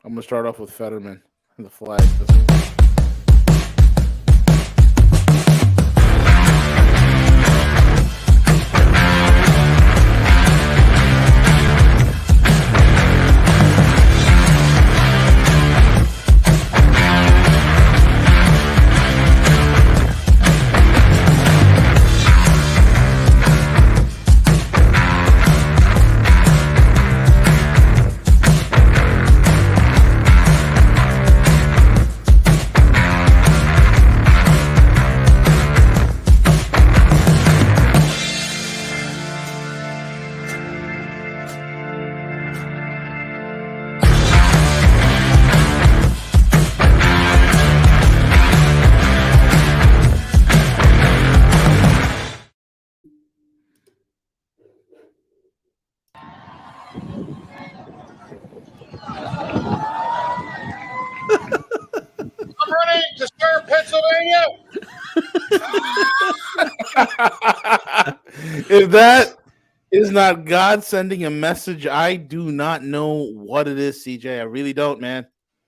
I'm gonna start off with Fetterman and the flag. I'm running to serve Pennsylvania. If that is not God sending a message, I do not know what it is, CJ. I really don't, man.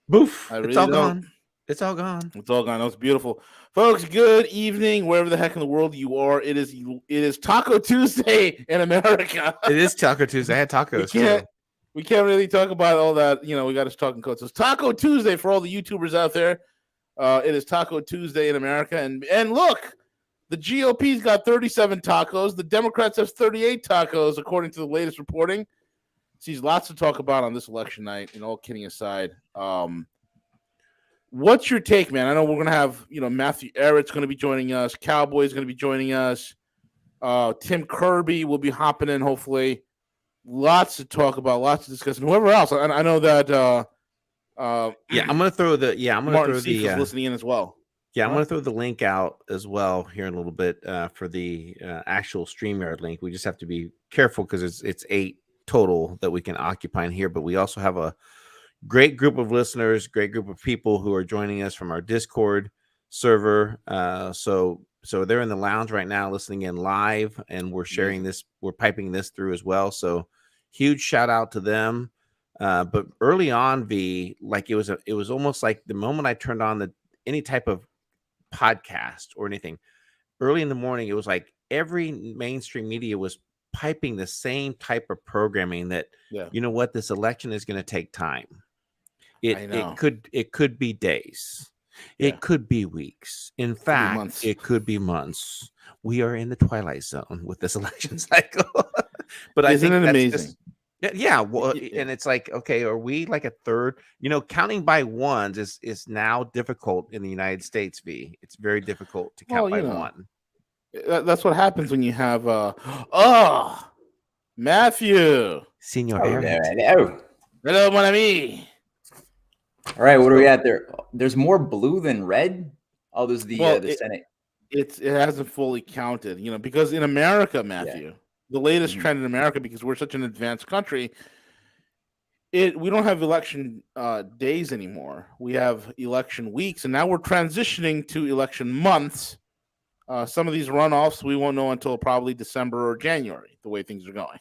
Boof. I It's really all don't. gone. It's all gone. It's all gone. That was beautiful, folks. Good evening, wherever the heck in the world you are. It is Taco Tuesday in America. It is Taco Tuesday. I had tacos too. We can't really talk about all that. You know, we got us talking codes. So it's Taco Tuesday for all the YouTubers out there. It is Taco Tuesday in America, and look, the GOP's got 37 tacos. The Democrats have 38 tacos, according to the latest reporting. Sees lots to talk about on this election night. And all kidding aside, what's your take, man? I know we're gonna have Matthew Ehret's going to be joining us. Cowboy's going to be joining us. Tim Kirby will be hopping in, hopefully. Lots to talk about, lots to discuss, and whoever else. I know that. I'm gonna throw the Martin Seif is listening in as well. Yeah, I'm gonna throw the link out as well here in a little bit for the actual StreamYard link. We just have to be careful because it's 8 total that we can occupy in here, but we also have a great group of listeners, great group of people who are joining us from our Discord server. So they're in the lounge right now listening in live, and we're sharing this, we're piping this through as well. So huge shout out to them. But early on, like it was almost like the moment I turned on any type of podcast or anything early in the morning, it was like every mainstream media was piping the same type of programming that, you know what, this election is going to take time. It could be days. It could be weeks. In fact, it could be months. We are in the twilight zone with this election cycle. But I think that's amazing. And it's like, okay, are we like a third? Counting by ones is now difficult in the United States. It's very difficult to count by one. That's what happens when you have Matthew, Senior. Hello, mon ami. All right, what are we at there? There's more blue than red. Oh, there's the Senate. It hasn't fully counted, because in America, Matthew, the latest trend in America, because we're such an advanced country, we don't have election days anymore. We have election weeks, and now we're transitioning to election months. Some of these runoffs we won't know until probably December or January, the way things are going.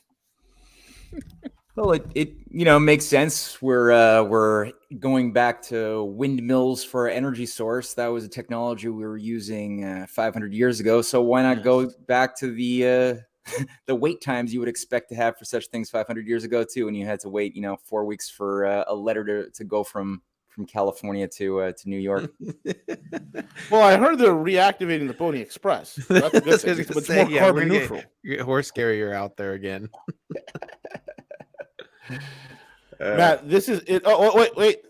Well, it makes sense. We're going back to windmills for our energy source. That was a technology we were using 500 years ago. So why not go back to the wait times you would expect to have for such things 500 years ago too, when you had to wait 4 weeks for a letter to go from California to New York. Well, I heard they're reactivating the Pony Express. So that's a good thing. It's more carbon neutral. Horse carrier out there again. Matt, this is it. Oh, wait.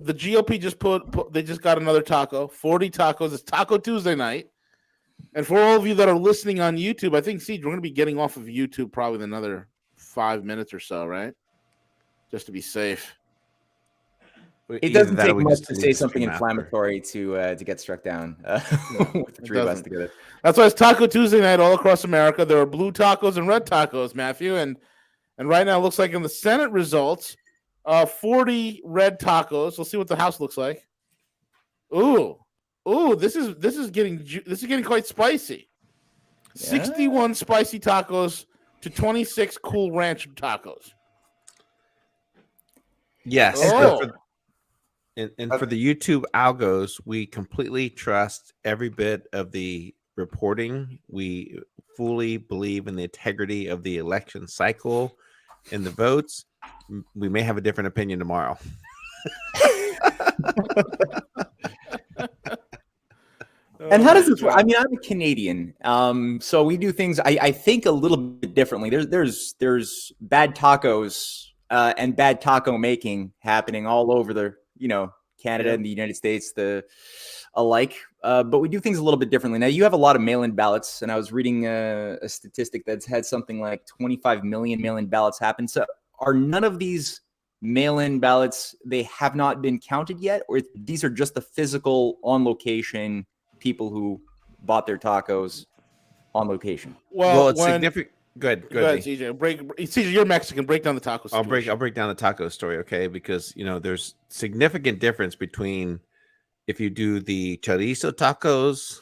The GOP they just got another taco. 40 tacos. It's Taco Tuesday night. And for all of you that are listening on YouTube, I think, Siege, we're going to be getting off of YouTube probably in another 5 minutes or so, right? Just to be safe. It doesn't take much to say something inflammatory to get struck down with the three of us together. That's why it's Taco Tuesday night all across America. There are blue tacos and red tacos, Matthew. And right now it looks like in the Senate results, 40 red tacos. We'll see what the House looks like. Ooh, this is getting quite spicy. 61 spicy tacos to 26 Cool Ranch tacos. Yes. And for the YouTube algos, we completely trust every bit of the reporting. We fully believe in the integrity of the election cycle and the votes. We may have a different opinion tomorrow. And how does this work? I mean, I'm a Canadian, so we do things. I think a little bit differently. There's bad tacos and bad taco making happening all over the Canada and the United States alike. But we do things a little bit differently. Now you have a lot of mail-in ballots, and I was reading a statistic that's had something like 25 million mail-in ballots happen. So are none of these mail-in ballots, they have not been counted yet, or these are just the physical on location people who bought their tacos on location? Well, it's significant. Good, CJ. CJ, you're Mexican. Break down the taco situation. I'll break down the taco story, okay? Because there's significant difference between if you do the chorizo tacos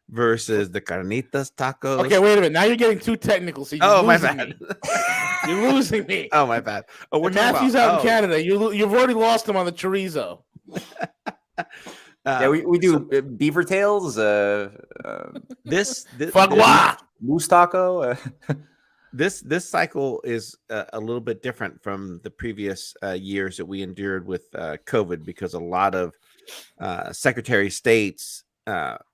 versus the carnitas tacos. Okay, wait a minute. Now you're getting too technical. CJ. Oh, my bad. You're losing me. Oh, my bad. Oh, we're Matthew's out in Canada. You've already lost him on the chorizo. Yeah, we do beaver tails. This moose taco. This cycle is a little bit different from the previous years that we endured with COVID, because a lot of Secretary of States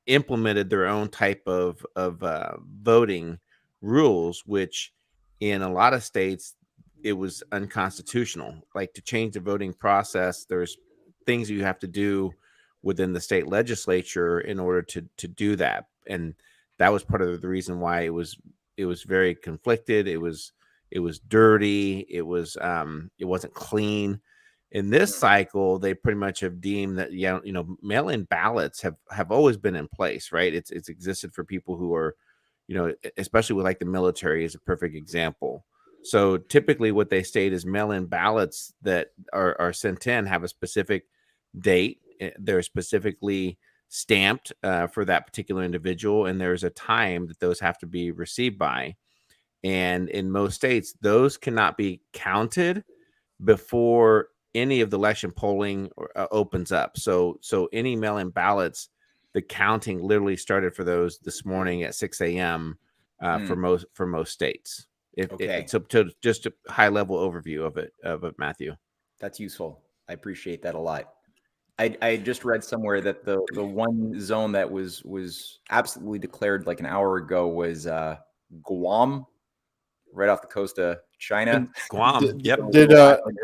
implemented their own type of voting rules, which in a lot of states it was unconstitutional. Like, to change the voting process, there's things you have to do within the state legislature in order to do that, and that was part of the reason why it was very conflicted. It was dirty. It wasn't clean. In this cycle, they pretty much have deemed that mail-in ballots have always been in place, right? It's existed for people who are, especially with like the military is a perfect example. So typically what they state is mail-in ballots that are sent in have a specific date. They're specifically stamped for that particular individual, and there's a time that those have to be received by. And in most states, those cannot be counted before any of the election polling opens up. So any mail-in ballots, the counting literally started for those this morning at 6 a.m. For most states. So just a high level overview of it, Matthew. That's useful. I appreciate that a lot. I just read somewhere that the one zone that was absolutely declared like an hour ago was Guam, right off the coast of China. Guam. Yep.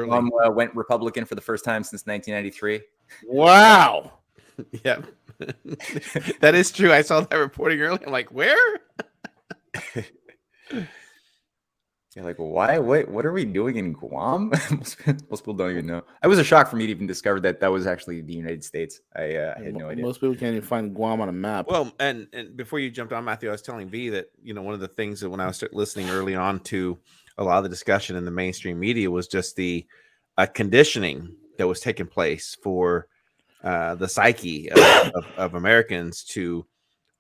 Guam went Republican for the first time since 1993. Wow. Yep. That is true. I saw that reporting earlier. I'm like, where? You're like, why? What are we doing in Guam? Most people don't even know. It was a shock for me to even discover that was actually the United States. I had no idea. Most people can't even find Guam on a map. Well, and before you jumped on, Matthew, I was telling V that one of the things that when I was listening early on to a lot of the discussion in the mainstream media was just the conditioning that was taking place for the psyche of Americans to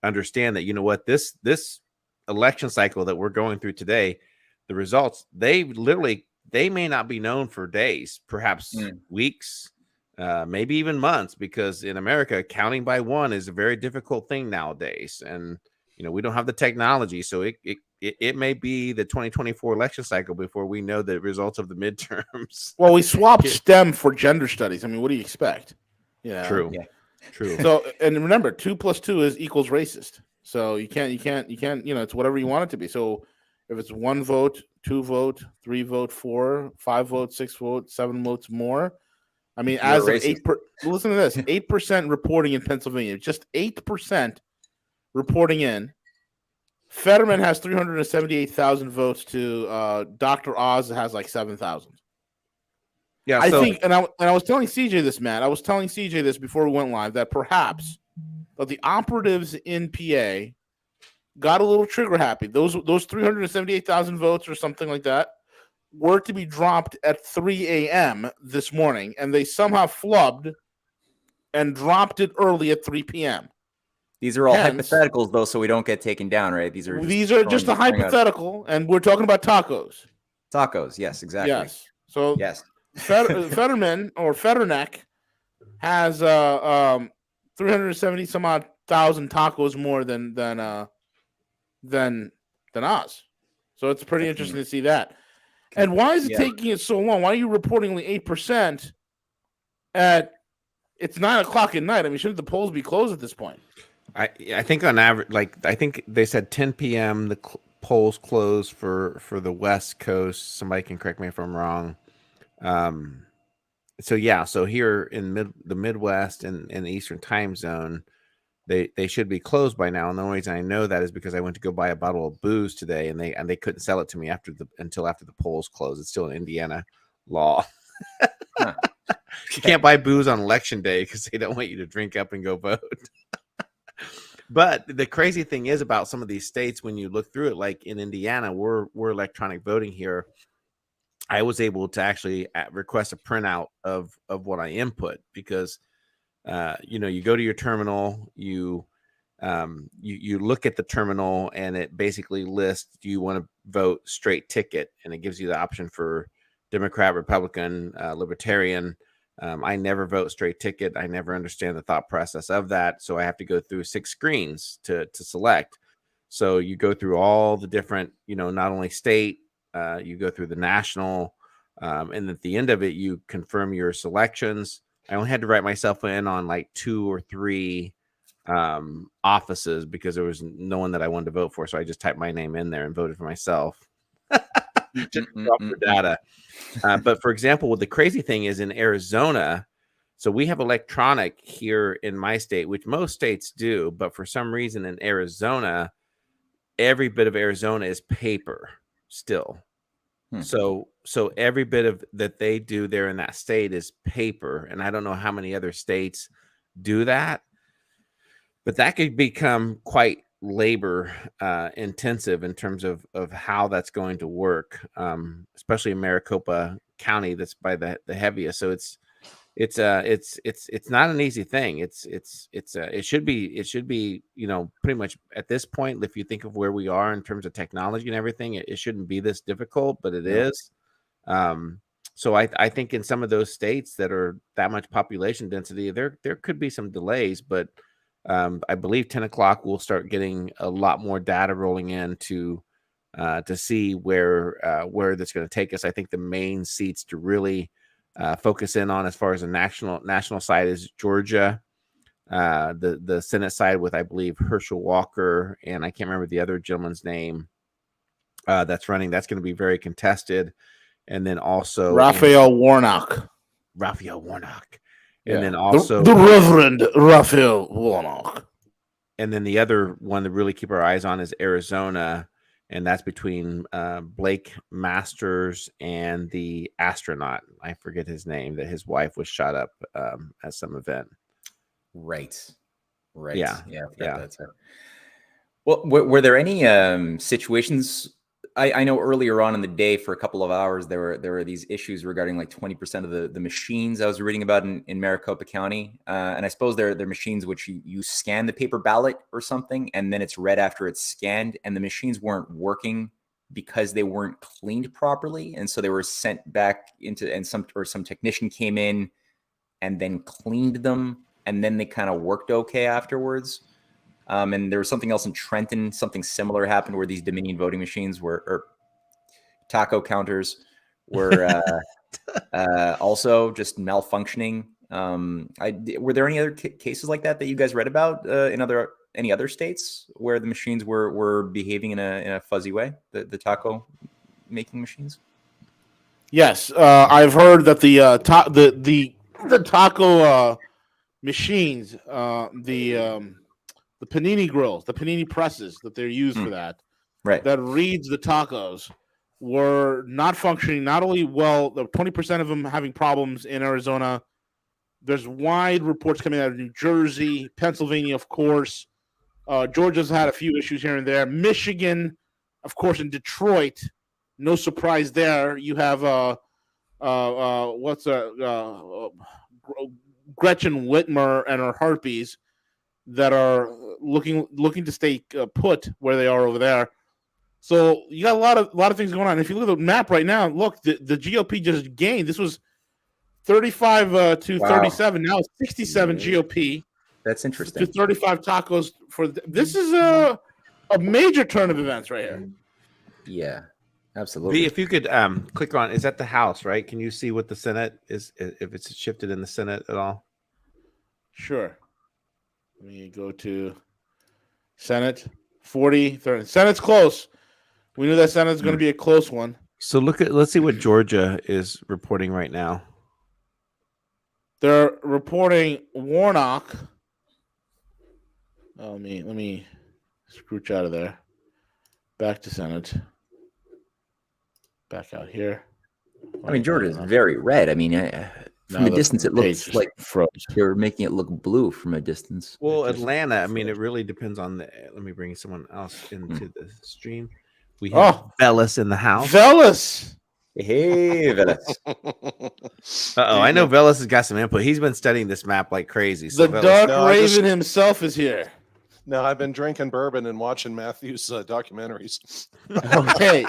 understand that this election cycle that we're going through today. The results, they may not be known for days, perhaps weeks, maybe even months, because in America, counting by one is a very difficult thing nowadays. And, we don't have the technology. So it may be the 2024 election cycle before we know the results of the midterms. Well, we swapped STEM for gender studies. I mean, what do you expect? Yeah. True. Yeah. True. So, and remember, 2 + 2 equals racist. So you can't, it's whatever you want it to be. So, if it's 1 vote, 2 vote, 3 vote, 4, 5 vote, 6 vote, 7 votes more. I mean, as of listen to this, 8% reporting in Pennsylvania, just 8% reporting in. Fetterman has 378,000 votes to Dr. Oz has like 7,000. Yeah, I think, and I was telling CJ this, Matt. I was telling CJ this before we went live that perhaps the operatives in PA got a little trigger happy. Those 378,000 votes or something like that were to be dropped at 3 a.m. this morning, and they somehow flubbed and dropped it early at 3 p.m. These are all hypotheticals, though, so we don't get taken down, right? These are just a hypothetical, and we're talking about tacos. Tacos, yes, exactly. Yes. So yes, Fetterman or Fetterneck has 370 some odd thousand tacos more than us. So it's pretty interesting to see that. And why is it taking it so long? Why are you reporting only 8% it's 9:00 at night? I mean, shouldn't the polls be closed at this point? I think on average, I think they said 10 p.m. the polls close for the West Coast. Somebody can correct me if I'm wrong. So here in the Midwest and the Eastern Time Zone, they should be closed by now. And the only reason I know that is because I went to go buy a bottle of booze today, and they couldn't sell it to me until after the polls closed. It's still an Indiana law. Huh. You can't buy booze on election day because they don't want you to drink up and go vote. But the crazy thing is about some of these states, when you look through it, like in Indiana, we're electronic voting here. I was able to actually request a printout of what I input because, you go to your terminal, you look at the terminal, and it basically lists, do you want to vote straight ticket? And it gives you the option for Democrat, Republican, Libertarian. I never vote straight ticket. I never understand the thought process of that. So I have to go through 6 screens to select. So you go through all the different, not only state, you go through the national, and at the end of it, you confirm your selections. I only had to write myself in on like 2 or 3 offices because there was no one that I wanted to vote for. So I just typed my name in there and voted for myself. Just for data. But for example, the crazy thing is in Arizona, so we have electronic here in my state, which most states do, but for some reason in Arizona, every bit of Arizona is paper still. So every bit of that they do there in that state is paper, and I don't know how many other states do that, but that could become quite labor intensive in terms of how that's going to work, especially in Maricopa County, that's by the heaviest. So it's not an easy thing. It should be pretty much at this point, if you think of where we are in terms of technology and everything, it shouldn't be this difficult, but it is. So I think in some of those states that are that much population density, there could be some delays, but I believe 10 o'clock we'll start getting a lot more data rolling in to see where that's going to take us. I think the main seats to really focus in on as far as the national side is Georgia, the Senate side with, I believe, Herschel Walker, and I can't remember the other gentleman's name that's running. That's going to be very contested. And then also Raphael Warnock. And then also the Reverend Raphael Warnock. And then the other one to really keep our eyes on is Arizona, and that's between Blake Masters and the astronaut. I forget his name, that his wife was shot up at some event. Right. Yeah. That's it. Well, were there any situations? I know earlier on in the day, for a couple of hours, there were these issues regarding like 20% of the machines I was reading about in Maricopa County, and I suppose they're machines which you scan the paper ballot or something, and then it's read after it's scanned, and the machines weren't working because they weren't cleaned properly, and so they were sent back into, and some technician came in and then cleaned them, and then they kind of worked okay afterwards. And there was something else in Trenton, something similar happened where these Dominion voting machines or taco counters were also just malfunctioning. Were there any other cases like that you guys read about in any other states where the machines were behaving in a fuzzy way, the taco making machines? Yes, I've heard that the taco machines, the panini grills, the panini presses that they're used for that, right, that reads the tacos, were not functioning. Not only well, the 20% of them having problems in Arizona. There's wide reports coming out of New Jersey, Pennsylvania, of course. Georgia's had a few issues here and there. Michigan, of course, in Detroit, no surprise there. You have Gretchen Whitmer and her Harpies that are looking to stay put where they are over there. So you got a lot of things going on. If you look at the map right now, look, the GOP just gained. This was 35 to Wow. 37. Now it's 67 GOP That's to interesting. 35 tacos. This is a major turn of events right here. Yeah, B, absolutely. if you could click on, is that the House, right? Can you see what the Senate is, if it's shifted in the Senate at all? Sure. Let me go to Senate 40, 30. Senate's close. We knew that Senate's going to be a close one. So let's see what Georgia is reporting right now. They're reporting Warnock. Oh, let me scrooch out of there. Back to Senate. Back out here. I mean, Georgia is very red. I mean, from Now a distance, it looks page like froze. they're making it look blue from a distance. Well, Atlanta, I mean, it really depends on the. Let me bring someone else into the stream. We have Velas in the house. Velas. Hey, Velas. I know Velas has got some input. He's been studying this map like crazy. So The Velas, Dark Raven himself is here. No, I've been drinking bourbon and watching Matthew's documentaries. Okay,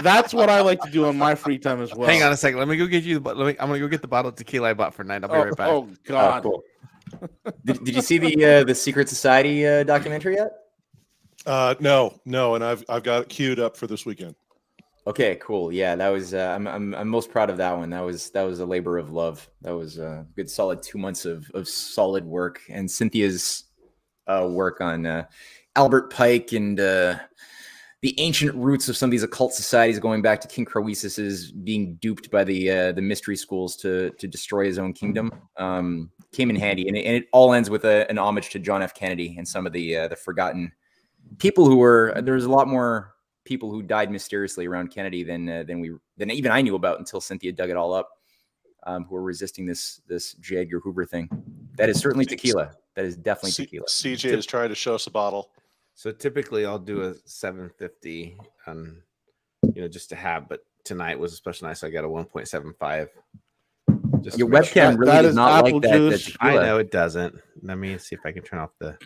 that's what I like to do on my free time as well. hang on a second. Let me go get you. I'm gonna go get the bottle of tequila I bought for night. I'll be right back. Oh God! Cool. Did you see the Secret Society documentary yet? No, and I've got it queued up for this weekend. Okay, cool. Yeah, that was. I'm most proud of that one. That was a labor of love. That was a good, solid 2 months of solid work, and Cynthia's work on Albert Pike and the ancient roots of some of these occult societies, going back to King Croesus's being duped by the mystery schools to destroy his own kingdom, came in handy, and it all ends with an homage to John F. Kennedy and some of the forgotten people who were. There was a lot more people who died mysteriously around Kennedy than even I knew about until Cynthia dug it all up. Who were resisting this J. Edgar Hoover thing. That is certainly tequila. That is definitely tequila. CJ is trying to show us a bottle. So typically I'll do a 750 on, just to have, but tonight was a special night, so I got a 1.75. Just Your webcam really does not like that. I know it doesn't. Let me see if I can turn off the.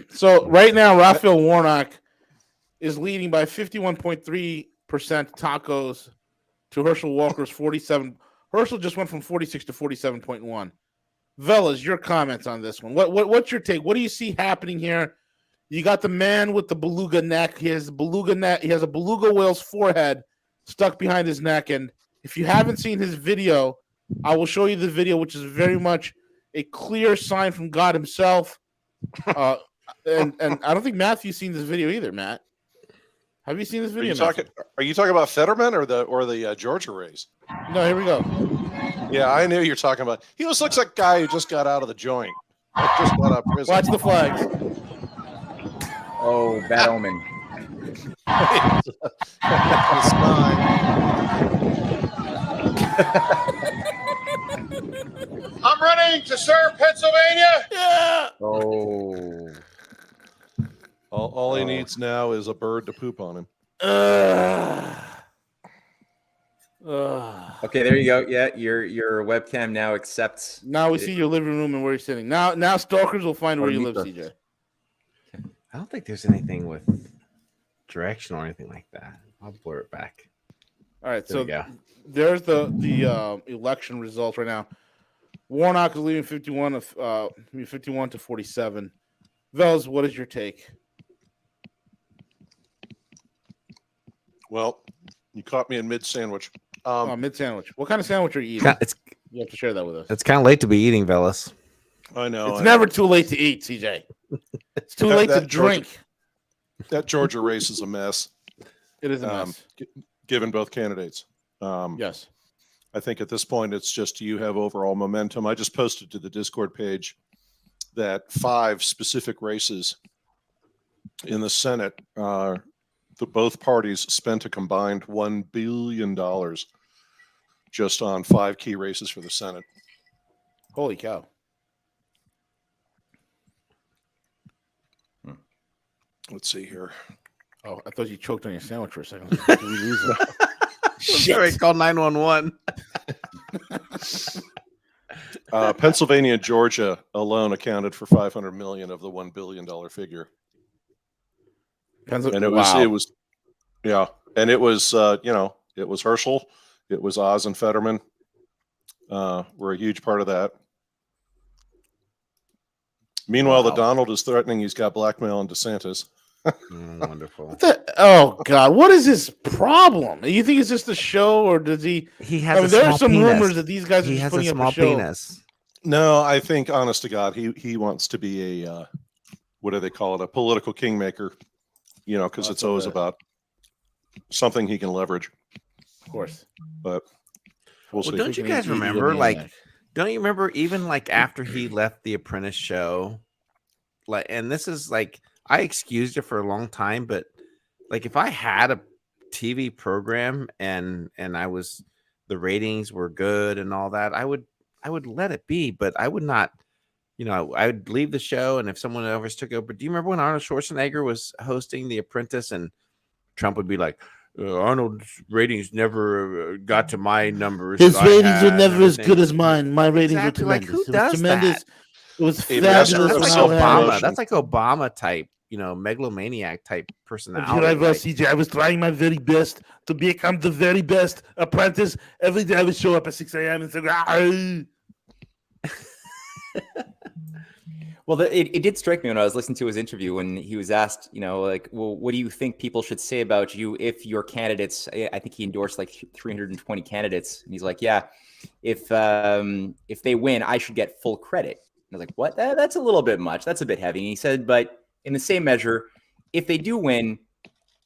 So right now, Raphael Warnock is leading by 51.3% tacos to Herschel Walker's 47. Herschel just went from 46 to 47.1. Velas, your comments on this one. What's your take? What do you see happening here? You got the man with the beluga neck. He has a beluga whale's forehead stuck behind his neck. And if you haven't seen his video, I will show you the video, which is very much a clear sign from God himself. And I don't think Matthew's seen this video either, Matt. Have you seen this video? Are you talking about Fetterman or the Georgia race? No, here we go. Yeah, I knew you were talking about. He looks like a guy who just got out of the joint. Just got out of prison. Watch the flags. Oh, bad omen. It's fine. I'm running to serve Pennsylvania. Yeah. Oh. All he needs now is a bird to poop on him. Okay, there you go. Yeah, your webcam now accepts. Now we see your living room and where you're sitting. Now stalkers will find where you live, CJ. I don't think there's anything with direction or anything like that. I'll blur it back. All right, There we so go. there's the election results right now. Warnock is leading 51 to 47. Vels, what is your take? Well, you caught me in mid sandwich. Mid sandwich. What kind of sandwich are you eating? You have to share that with us. It's kind of late to be eating, Velas. I know. It's never too late to eat, CJ. It's too late to drink. That Georgia race is a mess. It is a mess. Given both candidates. Yes. I think at this point it's just you have overall momentum. I just posted to the Discord page that 5 specific races in the Senate, both parties spent a combined $1 billion just on 5 key races for the Senate. Holy cow. Let's see here. Oh, I thought you choked on your sandwich for a second. Did we lose it? Shit. Call 911. Pennsylvania and Georgia alone accounted for $500 million of the $1 billion figure. And it was, yeah. And it was, it was Herschel, it was Oz and Fetterman, were a huge part of that. Meanwhile, the Donald is threatening he's got blackmail on DeSantis. Wonderful. Oh God, what is his problem? You think it's just a show, or does he? He has. There are some rumors that these guys are he just has a putting small up a show. penis. No, I think, honest to God, he wants to be a what do they call it? A political kingmaker. You know, because it's always about something he can leverage. Of course, but we'll see. Don't you guys remember? Like, don't you remember even like after he left the Apprentice show? Like, and this is like, I excused it for a long time, but like if I had a TV program and the ratings were good and all that, I would let it be, but I would not, I would leave the show. And if someone else took over, do you remember when Arnold Schwarzenegger was hosting The Apprentice and Trump would be like, Arnold's ratings never got to my numbers. His ratings were never as good as mine. My ratings were tremendous. Like, who does tremendous. That? It was fabulous. That's like Obama. That's like Obama type, megalomaniac type personality. CJ, I was trying my very best to become the very best apprentice. Every day I would show up at 6 a.m. and say, Well, it did strike me when I was listening to his interview when he was asked, like, well, what do you think people should say about you if your candidates? I think he endorsed like 320 candidates, and he's like, yeah, if they win, I should get full credit. And I was like, what? That's a little bit much. That's a bit heavy. And he said, but in the same measure, if they do win,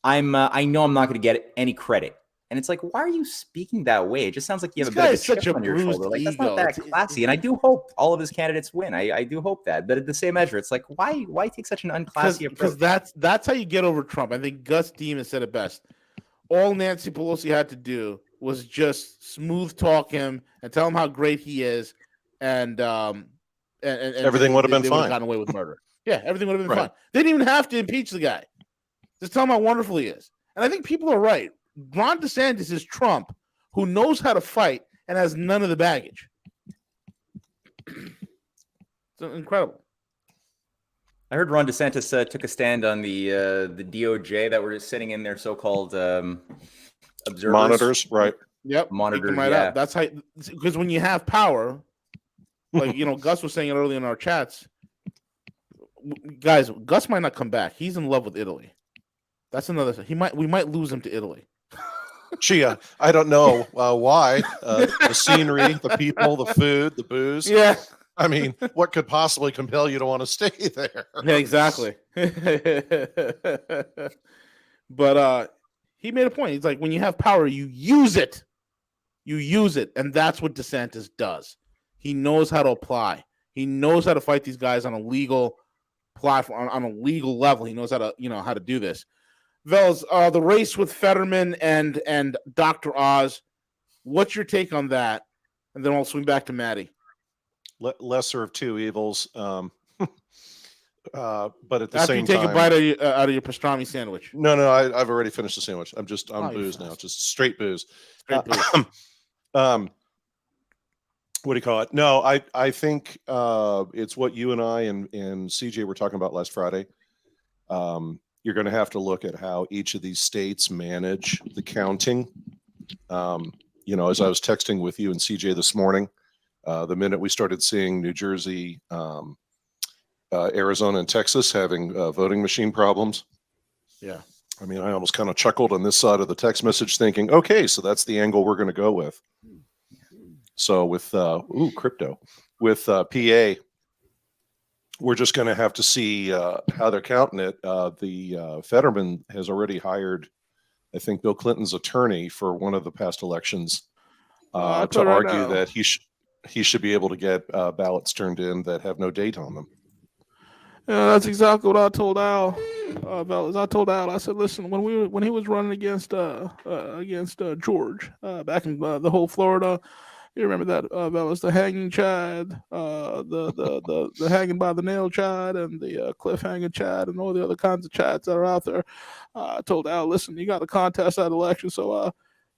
I know I'm not going to get any credit. And it's like, why are you speaking that way? It just sounds like you have a bit of a chip on your shoulder. Like, that's not that classy. And I do hope all of his candidates win. I do hope that. But at the same measure, it's like, why take such an unclassy approach? Because that's how you get over Trump. I think Gus Demas said it best. All Nancy Pelosi had to do was just smooth talk him and tell him how great he is, and everything would have been fine. Gotten away with murder. Yeah, everything would have been fine. They didn't even have to impeach the guy. Just tell him how wonderful he is. And I think people are right. Ron DeSantis is Trump, who knows how to fight and has none of the baggage. It's incredible. I heard Ron DeSantis took a stand on the DOJ that were just sitting in their so-called observers. Monitors, right? Yep. Monitors, right up. That's how, because when you have power, like, Gus was saying it earlier in our chats, guys, Gus might not come back. He's in love with Italy. That's another thing. We might lose him to Italy. Gee, I don't know why. The scenery, the people, the food, the booze. Yeah. I mean, what could possibly compel you to want to stay there? Yeah, exactly. But he made a point. He's like, when you have power, you use it. You use it. And that's what DeSantis does. He knows how to apply. He knows how to fight these guys on a legal platform, on a legal level. He knows how to, how to do this. Vels, the race with Fetterman and Dr. Oz, what's your take on that? And then I'll swing back to Maddie. Lesser of two evils, but at the After same you take time, a bite out of your pastrami sandwich. No, I've already finished the sandwich. I'm booze now, just straight booze. Straight booze. What do you call it? No, I think it's what you and I and CJ were talking about last Friday. You're going to have to look at how each of these states manage the counting. As I was texting with you and CJ this morning, the minute we started seeing New Jersey, Arizona, and Texas having voting machine problems. Yeah. I mean, I almost kind of chuckled on this side of the text message thinking, okay, so that's the angle we're going to go with. So with, crypto, with PA, we're just going to have to see how they're counting it. The Fetterman has already hired, I think, Bill Clinton's attorney for one of the past elections to argue that he should be able to get ballots turned in that have no date on them. Yeah, that's exactly what I told Al. I told Al, I said, listen, when he was running against George back in the whole Florida. You remember that, fellas? The hanging Chad, the hanging by the nail Chad, and the cliffhanger Chad, and all the other kinds of Chads that are out there. I told Al, listen, you got to contest that election. So,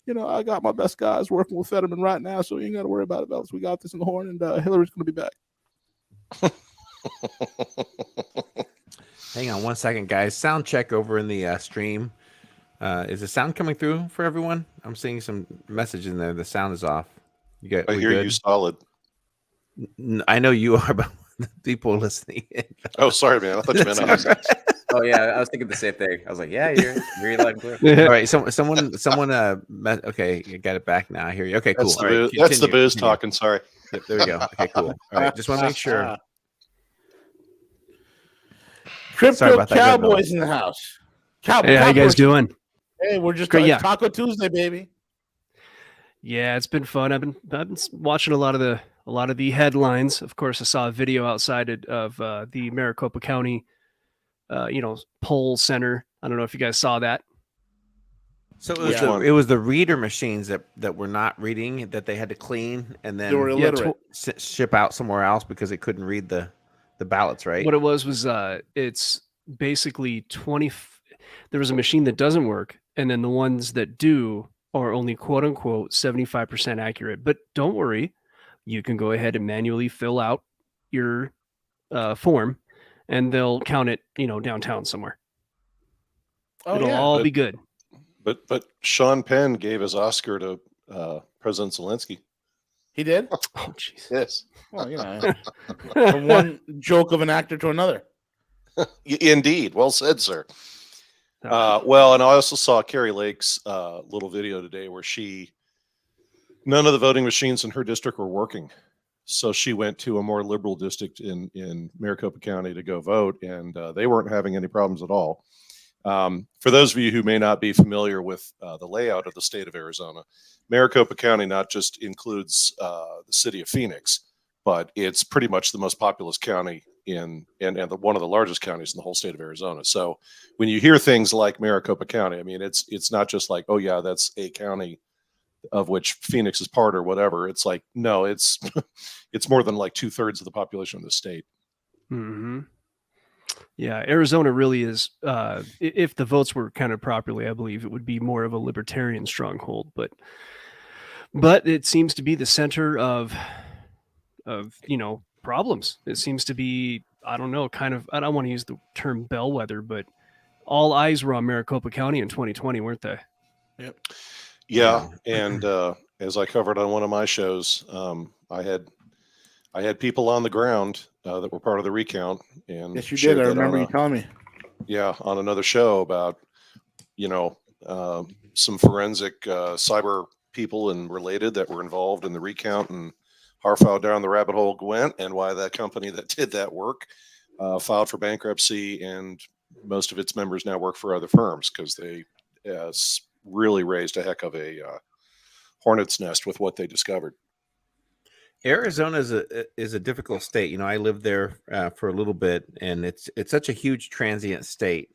I got my best guys working with Fetterman right now, so you ain't got to worry about it, fellas. We got this in the horn, and Hillary's going to be back. Hang on one second, guys. Sound check over in the stream. Is the sound coming through for everyone? I'm seeing some message in there. The sound is off. I hear you solid. I know you are, but the people listening. Oh, sorry, man. I thought you meant us. Oh yeah, I was thinking the same thing. I was like, yeah, you're loud and clear. All right, someone. Okay, you got it back now. I hear you. Okay, cool. That's the, All right, that's the continue, booze continue. talking. Sorry. Yep, there we go. Okay, cool. All right, just want to make sure. Sorry Crypto about that. Go ahead, Bill. Cowboys in the house. Hey, how you guys doing? Hey, we're just Great, yeah. Taco Tuesday, baby. Yeah, it's been fun. I've been watching a lot of the headlines. Of course, I saw a video outside of the Maricopa County, poll center. I don't know if you guys saw that. So it was the reader machines that were not reading, that they had to clean and then They were illiterate. ship out somewhere else because it couldn't read the ballots, right? What it was it's basically 20. There was a machine that doesn't work, and then the ones that do are only quote unquote 75% accurate. But don't worry, you can go ahead and manually fill out your form, and they'll count it, downtown somewhere. It'll all be good. But Sean Penn gave his Oscar to President Zelensky. He did? Oh, jeez. Yes. Well, from one joke of an actor to another. Indeed. Well said, sir. Well, and I also saw Carrie Lake's little video today where none of the voting machines in her district were working. So she went to a more liberal district in Maricopa County to go vote, and they weren't having any problems at all. For those of you who may not be familiar with the layout of the state of Arizona, Maricopa County not just includes the city of Phoenix, but it's pretty much the most populous county and one of the largest counties in the whole state of Arizona. So when you hear things like Maricopa County, I mean, it's not just like, oh yeah, that's a county of which Phoenix is part or whatever. It's like, no, it's it's more than like 2/3 of the population of the state. Mm-hmm. Yeah, Arizona really is. If the votes were counted properly, I believe it would be more of a libertarian stronghold. But it seems to be the center of problems. It seems to be, I don't know, kind of. I don't want to use the term bellwether, but all eyes were on Maricopa County in 2020, weren't they? Yep. Yeah, and as I covered on one of my shows, I had people on the ground that were part of the recount, and yes, you did. I remember you telling me. Yeah, on another show about some forensic cyber people and related that were involved in the recount, and how far down the rabbit hole went, and why that company that did that work filed for bankruptcy, and most of its members now work for other firms because they really raised a heck of a hornet's nest with what they discovered. Arizona is a difficult state. I lived there for a little bit, and it's such a huge transient state.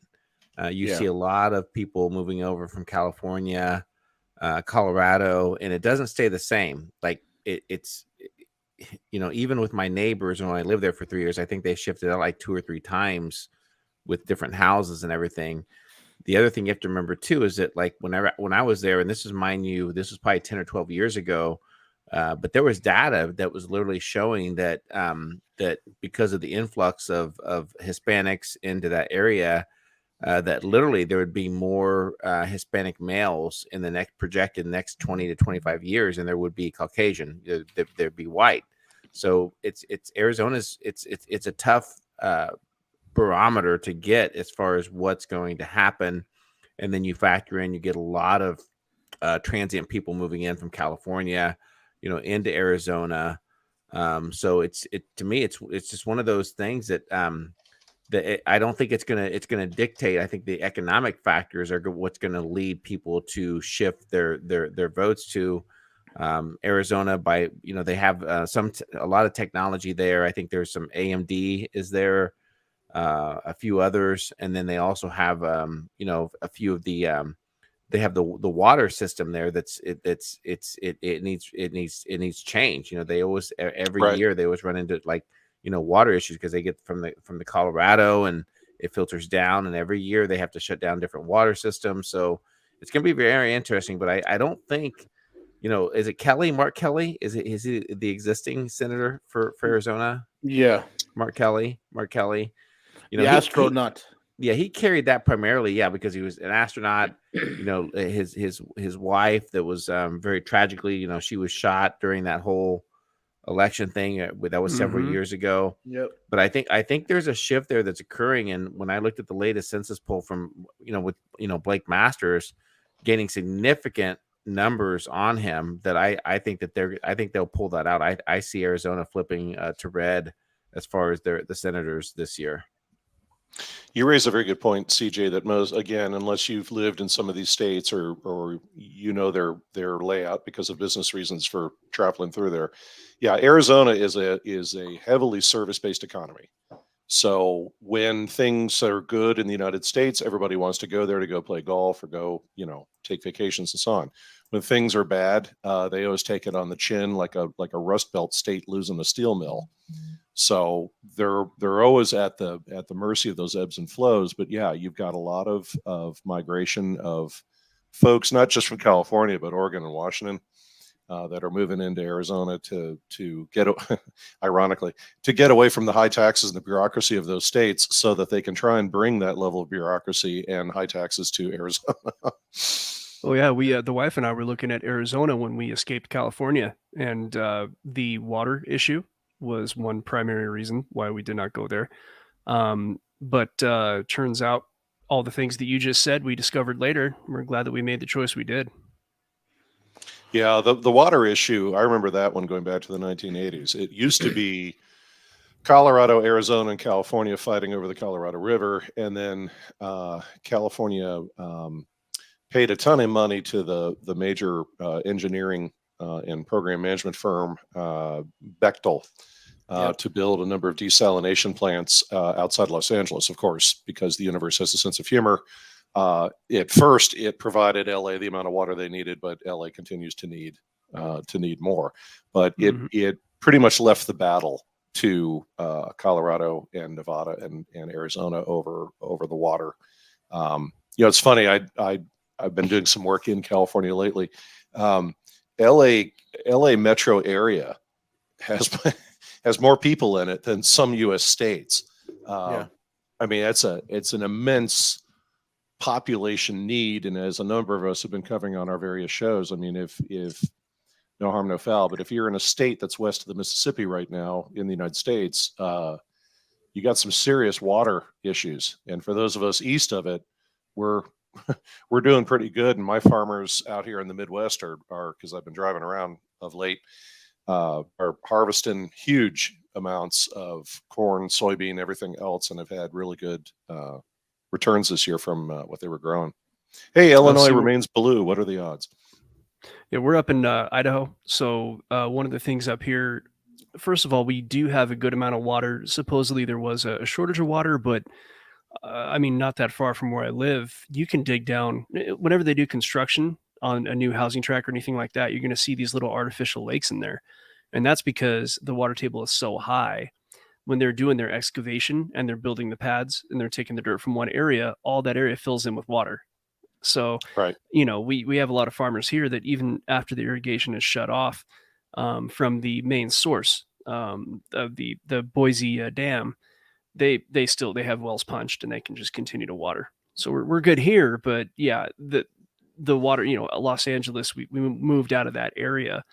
You see a lot of people moving over from California, Colorado, and it doesn't stay the same. Like it's even with my neighbors, and when I lived there for 3 years, I think they shifted out like 2 or 3 times with different houses and everything. The other thing you have to remember too is that, like, when I was there, and this is, mind you, this was probably 10 or 12 years ago, but there was data that was literally showing that that because of the influx of Hispanics into that area, that literally there would be more Hispanic males in the projected next 20 to 25 years than there would be Caucasian. There'd be white. So it's Arizona's it's a tough barometer to get as far as what's going to happen, and then you factor in, you get a lot of transient people moving in from California, into Arizona. So to me, it's just one of those things that I don't think it's gonna dictate. I think the economic factors are what's going to lead people to shift their votes to Arizona. By they have a lot of technology there. I think there's some AMD is there, a few others, and then they also have a few of the they have the water system there it needs change. They always every year they always run into water issues because they get from the Colorado, and it filters down, and every year they have to shut down different water systems. So it's going to be very interesting. But I don't think, is it Mark Kelly? Is he the existing senator for Arizona? Yeah, Mark Kelly. the astronaut. he carried that primarily, because he was an astronaut. His wife that was very tragically, she was shot during that whole election thing that was several years ago. Yep. But I think there's a shift there that's occurring. And when I looked at the latest census poll from with Blake Masters gaining significant numbers on him, that I think they'll pull that out. I see Arizona flipping to red as far as the senators this year. You raise a very good point, CJ, that most, again, unless you've lived in some of these states or their layout because of business reasons for traveling through there. Yeah, Arizona is a heavily service-based economy. So when things are good in the United States, everybody wants to go there to go play golf or go, take vacations and so on. When things are bad, they always take it on the chin, like a Rust Belt state losing a steel mill. So they're always at the mercy of those ebbs and flows. But yeah, you've got a lot of migration of folks, not just from California, but Oregon and Washington, that are moving into Arizona to get, ironically, to get away from the high taxes and the bureaucracy of those states, so that they can try and bring that level of bureaucracy and high taxes to Arizona. Oh yeah, the wife and I were looking at Arizona when we escaped California, and the water issue was one primary reason why we did not go there. But turns out all the things that you just said, we discovered later. We're glad that we made the choice we did. Yeah, the water issue, I remember that one going back to the 1980s. It used to be Colorado, Arizona, and California fighting over the Colorado River, and then California paid a ton of money to the major engineering and program management firm, Bechtel, to build a number of desalination plants outside Los Angeles, of course, because the universe has a sense of humor. At first, it provided LA the amount of water they needed, but LA continues to need more. But it pretty much left the battle to Colorado and Nevada and Arizona over the water. It's funny. I've been doing some work in California lately. LA metro area has more people in it than some U.S. states. I mean, it's an immense population need, and as a number of us have been covering on our various shows, I mean, if no harm, no foul, but if you're in a state that's west of the Mississippi right now in the United States, you got some serious water issues. And for those of us east of it, we're doing pretty good. And my farmers out here in the Midwest are because I've been driving around of late, are harvesting huge amounts of corn, soybean, everything else, and have had really good returns this year from what they were growing. Hey, Illinois remains blue. What are the odds? Yeah, we're up in Idaho. So one of the things up here, first of all, we do have a good amount of water. Supposedly there was a shortage of water, but I mean, not that far from where I live, you can dig down. Whenever they do construction on a new housing tract or anything like that, you're going to see these little artificial lakes in there. And that's because the water table is so high. When they're doing their excavation and they're building the pads and they're taking the dirt from one area, all that area fills in with water. So, right. We have a lot of farmers here that even after the irrigation is shut off from the main source of the Boise Dam, they have wells punched and they can just continue to water. So we're good here, but yeah, the water, Los Angeles, we moved out of that area.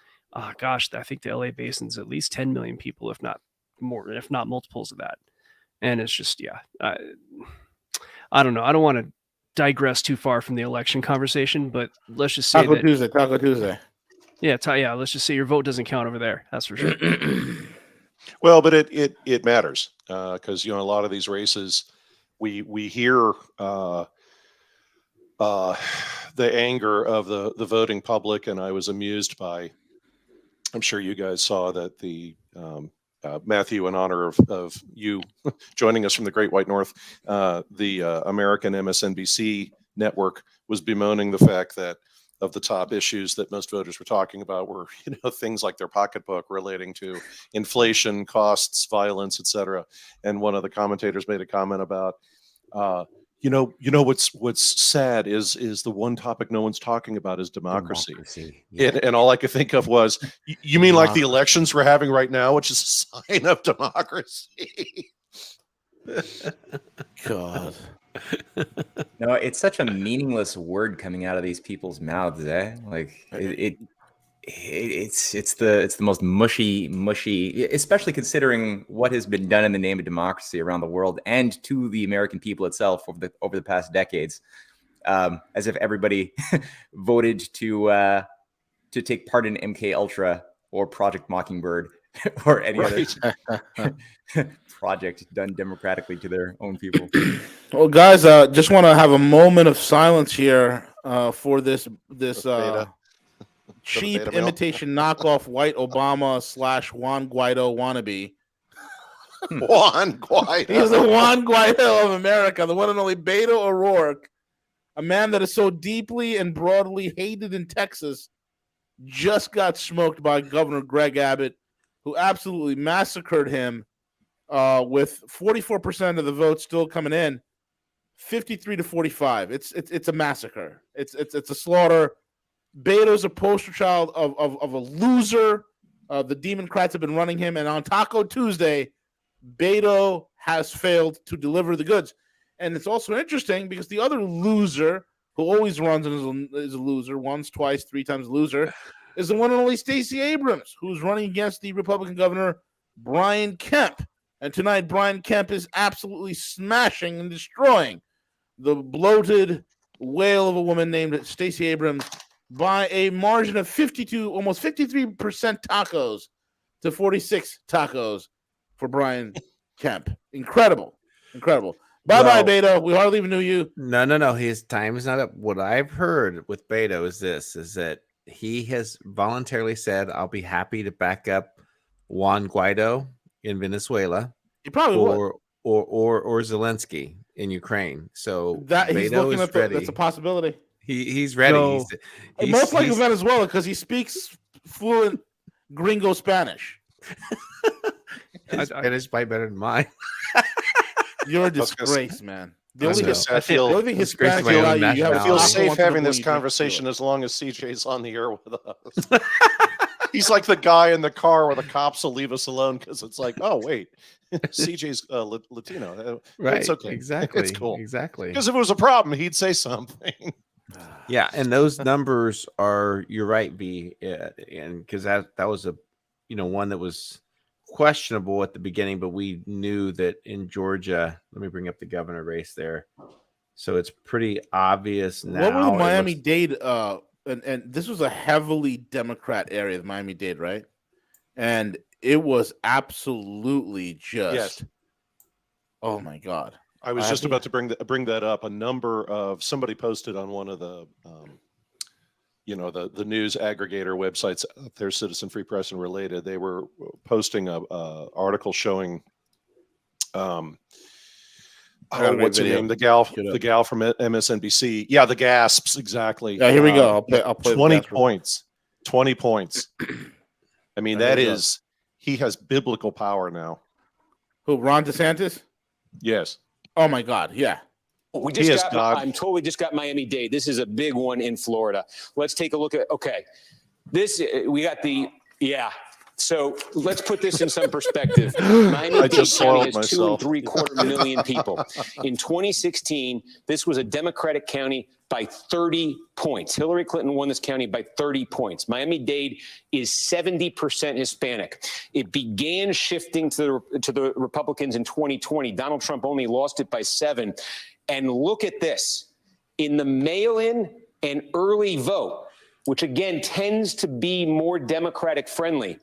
Gosh, I think the LA basin's at least 10 million people, if not more, if not multiples of that. And it's just, I don't know. I don't want to digress too far from the election conversation, but let's just say Taco Tuesday. Yeah, let's just say your vote doesn't count over there. That's for sure. Well, but it matters because a lot of these races, we hear the anger of the voting public, and I was amused by. I'm sure you guys saw that the Matthew, in honor of you joining us from the Great White North, the American MSNBC network was bemoaning the fact that of the top issues that most voters were talking about were, things like their pocketbook relating to inflation, costs, violence, etc. And one of the commentators made a comment about, what's sad is the one topic no one's talking about is democracy. Yeah. And all I could think of was, you mean like the elections we're having right now, which is a sign of democracy? God. No, it's such a meaningless word coming out of these people's mouths, eh? Like it's the most mushy, especially considering what has been done in the name of democracy around the world and to the American people itself over the past decades. As if everybody voted to take part in MK Ultra or Project Mockingbird or any other project done democratically to their own people. Well, guys, just want to have a moment of silence here for this cheap beta mail. imitation knockoff white Obama / Juan Guaido wannabe. Juan Guaido. He's the Juan Guaido of America, the one and only Beto O'Rourke, a man that is so deeply and broadly hated in Texas, just got smoked by Governor Greg Abbott, who absolutely massacred him with 44% of the votes still coming in, 53 to 45. It's a massacre. It's a slaughter. Beto's a poster child of a loser. The Democrats have been running him, and on Taco Tuesday, Beto has failed to deliver the goods. And it's also interesting because the other loser who always runs and is a loser, once, twice, 3 times a loser, is the one and only Stacey Abrams, who's running against the Republican governor, Brian Kemp. And tonight, Brian Kemp is absolutely smashing and destroying the bloated whale of a woman named Stacey Abrams by a margin of 52, almost 53% tacos to 46 tacos for Brian Kemp. Incredible. Bye-bye, Beto. We hardly even knew you. No. His time is not up. What I've heard with Beto is that he has voluntarily said, I'll be happy to back up Juan Guaido in Venezuela. He probably would. Or Zelensky in Ukraine. So that he's Beto looking is at ready. that's a possibility. He's ready. No. He's Most likely Venezuela because he speaks fluent gringo Spanish. His Spanish probably better than mine. You're a disgrace, man. The I only was gonna say, I the only thing disgrace Hispanic to my own allow you, you have I feel nationality. safe once in a having blue, this you drink conversation fluid. as long as CJ's on the air with us. He's like the guy in the car where the cops will leave us alone because it's like, oh wait, CJ's Latino. Right. It's okay. Exactly. It's cool. Exactly. Because if it was a problem, he'd say something. Yeah, and those numbers are, you're right, V, and because that was a one that was questionable at the beginning, but we knew that in Georgia. Let me bring up the governor race there. So it's pretty obvious now. What were the Miami-Dade? And this was a heavily Democrat area, the Miami-Dade, right? And it was absolutely just. Yes. Oh my God. I was just about to bring that up. A number of somebody posted on one of the the news aggregator websites out there, Citizen Free Press and related. They were posting a article showing what's her name? The gal from MSNBC. Yeah, the gasps, exactly. Yeah, here we go. I'll play 20 points. 20 points. I mean, he has biblical power now. Who, Ron DeSantis? Yes. Oh my God, yeah. I'm told we just got Miami-Dade. This is a big one in Florida. Let's take a look at, So let's put this in some perspective. Miami-Dade County has 2.75 million people. In 2016, this was a Democratic county by 30 points. Hillary Clinton won this county by 30 points. Miami-Dade is 70% Hispanic. It began shifting to the Republicans in 2020. Donald Trump only lost it by 7. And look at this. In the mail-in and early vote, which again tends to be more Democratic friendly,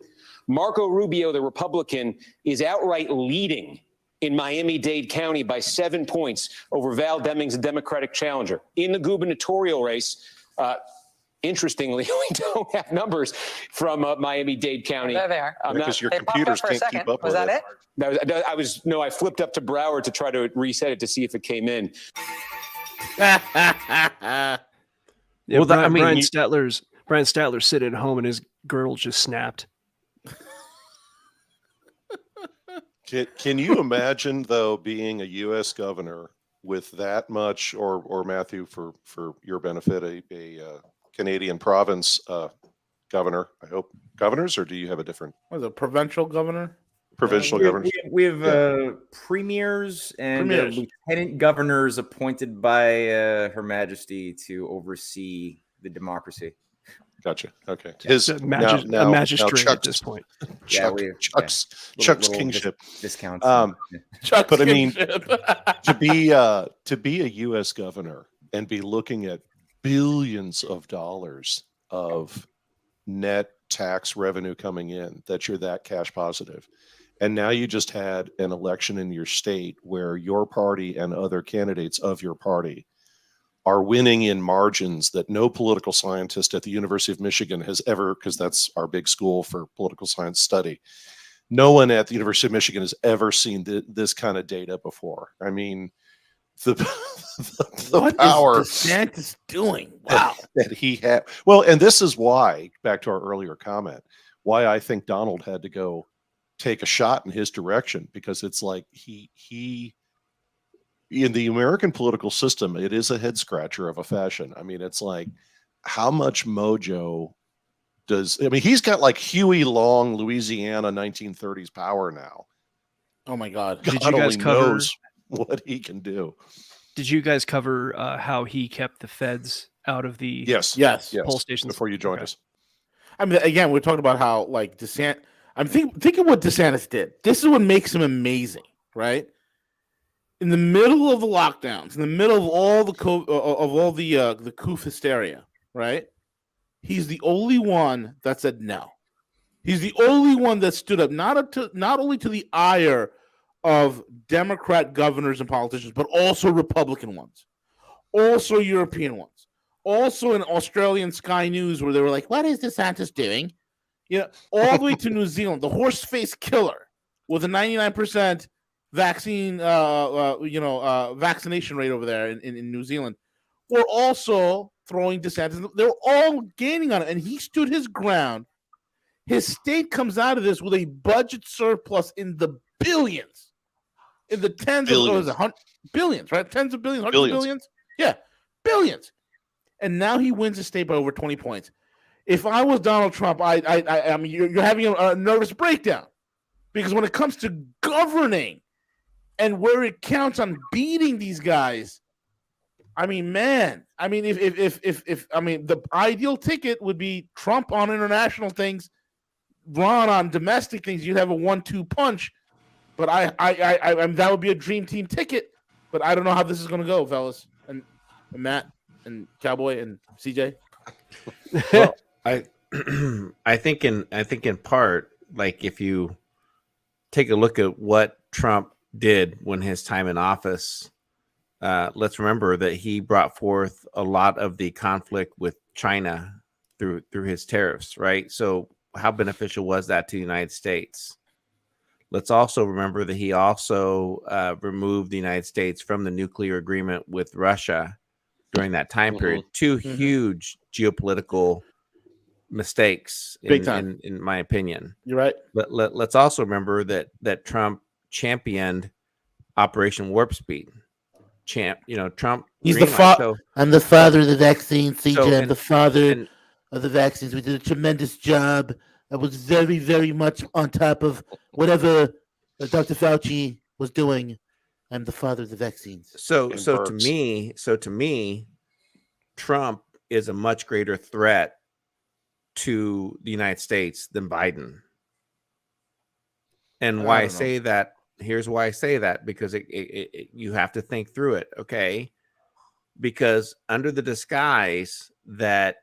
Marco Rubio, the Republican, is outright leading in Miami-Dade County by 7 points over Val Demings, the Democratic challenger. In the gubernatorial race, interestingly, we don't have numbers from Miami-Dade County. There they are. Because your computers can't keep up with it. I flipped up to Broward to try to reset it to see if it came in. Yeah, Well, Brian Statler's sitting at home and his girdle just snapped. Can you imagine, though, being a U.S. governor with that much, or Matthew, for your benefit, a Canadian province governor? I hope governors, or do you have a different? Was it provincial governor? provincial We have, governors. we have premiers and Premiers. lieutenant governors appointed by Her Majesty to oversee the democracy. Gotcha. Okay. It's a magistrate at this point. Chuck's Little kingship. Discounts. Chuck's But I mean, kingship. to be a U.S. governor and be looking at billions of dollars of net tax revenue coming in, that you're that cash positive. And now you just had an election in your state where your party and other candidates of your party are winning in margins that no political scientist at the University of Michigan has ever, because that's our big school for political science study. No one at the University of Michigan has ever seen this kind of data before. I mean, the What power is DeSantis doing? Wow. that he had. Well, and this is why, back to our earlier comment, why I think Donald had to go take a shot in his direction, because it's like he in the American political system, it is a head scratcher of a fashion. I mean, it's like, how much mojo he's got like Huey Long, Louisiana 1930s power now. Oh my God. Did God you guys only cover knows what he can do. Did you guys cover how he kept the feds out of the Yes. poll stations Before you joined Okay. us. I mean, again, we're talking about how like DeSantis. I'm thinking what DeSantis did. This is what makes him amazing, right? In the middle of the lockdowns, in the middle of all the the coof hysteria, right? He's the only one that said no. He's the only one that stood up, not only to the ire of Democrat governors and politicians, but also Republican ones, also European ones, also in Australian Sky News, where they were like, "What is DeSantis doing?" All the way to New Zealand, the horse-faced killer with a 99% vaccine, vaccination rate over there in New Zealand, were also throwing DeSantis. They were all gaining on it, and he stood his ground. His state comes out of this with a budget surplus in the billions, in the tens Billions. of billions, right? Tens of billions, hundreds Billions. of billions. Yeah, billions. And now he wins the state by over 20 points. If I was Donald Trump, I mean, you're having a nervous breakdown, because when it comes to governing and where it counts on beating these guys, I mean, man, I mean, if I mean, the ideal ticket would be Trump on international things, Ron on domestic things. You'd have a 1-2 punch, but I that would be a dream team ticket. But I don't know how this is going to go, fellas, and Matt and Cowboy and CJ. Well, I think in part, like, if you take a look at what Trump did when his time in office, let's remember that he brought forth a lot of the conflict with China through his tariffs, right? So how beneficial was that to the United States? Let's also remember that he also removed the United States from the nuclear agreement with Russia during that time period. Two huge geopolitical mistakes, in my opinion. You're right. But let's also remember that Trump championed Operation Warp Speed. Trump. He's the father. I'm the father of the vaccine, CJ. I'm the father of the vaccines. We did a tremendous job. I was very, very much on top of whatever Dr. Fauci was doing. I'm the father of the vaccines. So to me, Trump is a much greater threat to the United States than Biden. And why I say that, here's why I say that, because you have to think through it, okay? Because under the disguise that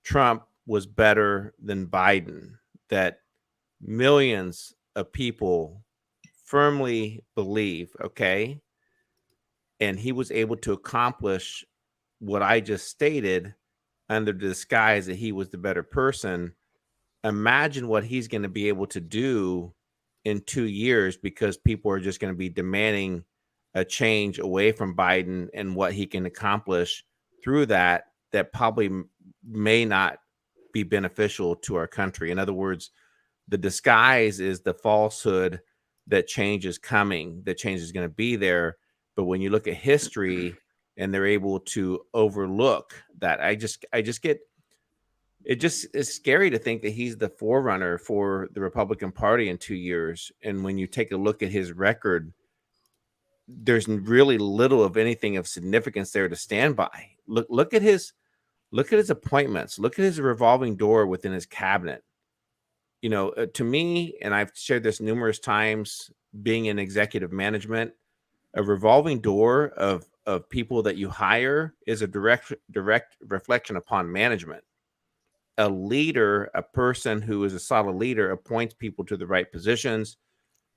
Trump was better than Biden, that millions of people firmly believe, okay? And he was able to accomplish what I just stated under the disguise that he was the better person. Imagine what he's going to be able to do in 2 years, because people are just going to be demanding a change away from Biden and what he can accomplish through that probably may not be beneficial to our country. In other words, the disguise is the falsehood that change is coming, that change is going to be there. But when you look at history and they're able to overlook that, I just get it just is scary to think that he's the forerunner for the Republican Party in 2 years. And when you take a look at his record, there's really little of anything of significance there to stand by. Look at his appointments. Look at his revolving door within his cabinet. You know, to me, and I've shared this numerous times, being in executive management, a revolving door of people that you hire is a direct reflection upon management. A leader, a person who is a solid leader, appoints people to the right positions,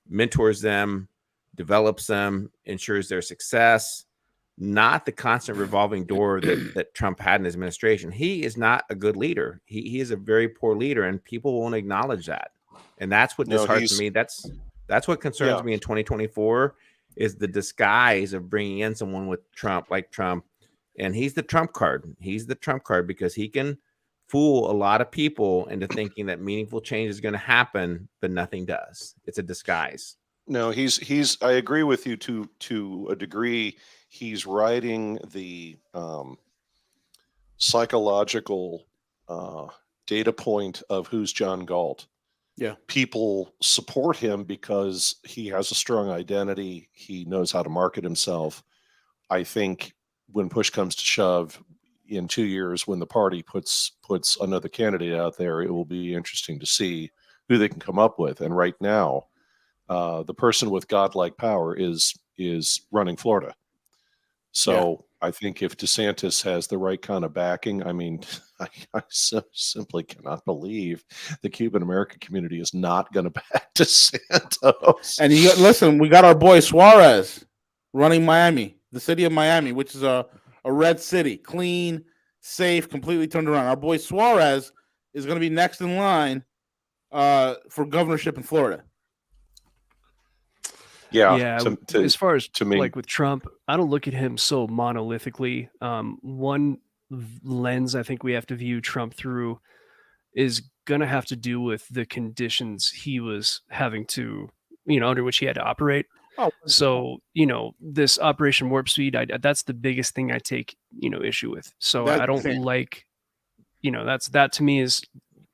mentors them, develops them, ensures their success, not the constant revolving door that Trump had in his administration. He is not a good leader. He is a very poor leader, and people won't acknowledge that. And that's what disheartens me. That's what concerns me in 2024 is the disguise of bringing in someone with Trump, like Trump. And he's the Trump card. He's the Trump card because he can fool a lot of people into thinking that meaningful change is going to happen, but nothing does. It's a disguise. No, he's. I agree with you to a degree. He's riding the psychological data point of who's John Galt. Yeah, people support him because he has a strong identity. He knows how to market himself. I think when push comes to shove, in 2 years, when the party puts another candidate out there, it will be interesting to see who they can come up with. And right now, the person with godlike power is running Florida. So I think if DeSantis has the right kind of backing, I mean, I simply cannot believe the Cuban American community is not going to back DeSantis. And listen, we got our boy Suarez running Miami, the city of Miami, which is a red city, clean, safe, completely turned around. Our boy Suarez is going to be next in line for governorship in Florida. Yeah. As far as to me, like with Trump, I don't look at him so monolithically. One lens I think we have to view Trump through is going to have to do with the conditions he was having to, under which he had to operate. Oh, so, this Operation Warp Speed, that's the biggest thing I take, issue with. So I don't like, that to me is,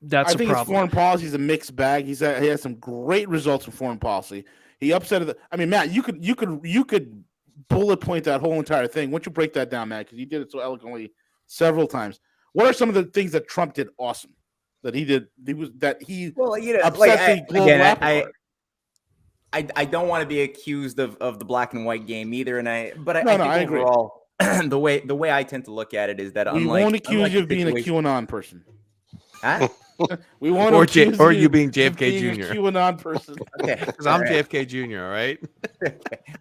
that's a problem. I think his foreign policy is a mixed bag. He has some great results in foreign policy. He upset Matt, you could bullet point that whole entire thing. Why don't you break that down, Matt? Because you did it so eloquently several times. What are some of the things that Trump did awesome? That he did, upset the global again, I don't want to be accused of the black and white game either, I think overall, the way I tend to look at it is that we won't accuse you of being a QAnon person. Huh? We won't or you being JFK Jr. A QAnon person. Okay, because I'm JFK Jr. All right.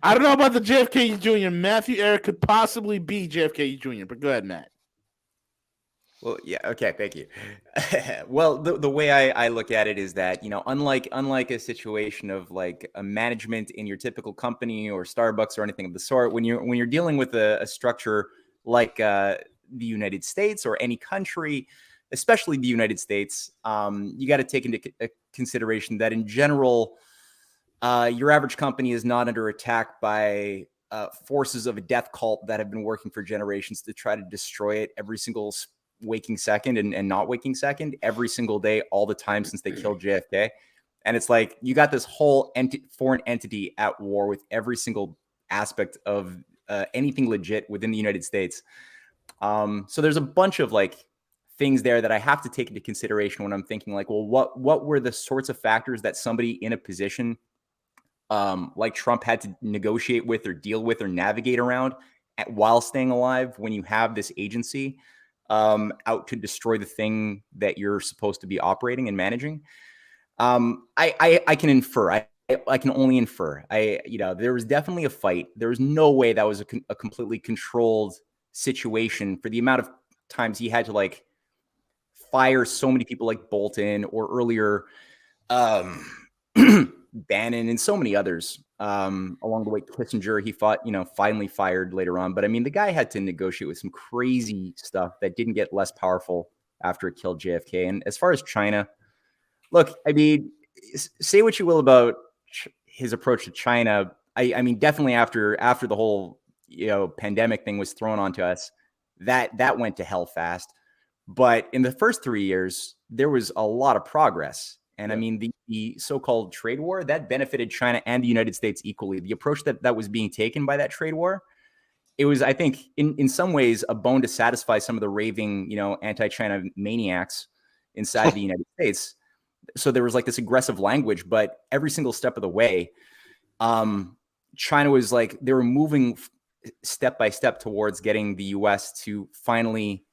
I don't know about the JFK Jr. Matthew Eric could possibly be JFK Jr. But go ahead, Matt. Well, yeah, okay, thank you. Well, the way I look at it is that, unlike a situation of like a management in your typical company or Starbucks or anything of the sort, when you're dealing with a structure like the United States or any country, especially the United States, you got to take into consideration that in general, your average company is not under attack by forces of a death cult that have been working for generations to try to destroy it every single waking second and not waking second, every single day, all the time since they killed JFK. And it's like you got this whole foreign entity at war with every single aspect of anything legit within the United States. So there's a bunch of like things there that I have to take into consideration when I'm thinking like, well, what were the sorts of factors that somebody in a position like Trump had to negotiate with or deal with or navigate around while staying alive when you have this agency out to destroy the thing that you're supposed to be operating and managing. I can infer. I can only infer. There was definitely a fight. There was no way that was a completely controlled situation for the amount of times he had to like fire so many people like Bolton or earlier Bannon and so many others along the way. Kissinger, he fought, finally fired later on. But I mean, the guy had to negotiate with some crazy stuff that didn't get less powerful after it killed JFK. And as far as China, look, I mean, say what you will about his approach to China. I mean, definitely after the whole, pandemic thing was thrown onto us, that went to hell fast. But in the first 3 years, there was a lot of progress. And I mean, the so-called trade war that benefited China and the United States equally. The approach that was being taken by that trade war, it was, I think, in some ways, a bone to satisfy some of the raving, anti-China maniacs inside the United States. So there was like this aggressive language, but every single step of the way, China was like, they were moving step by step towards getting the U.S. to finally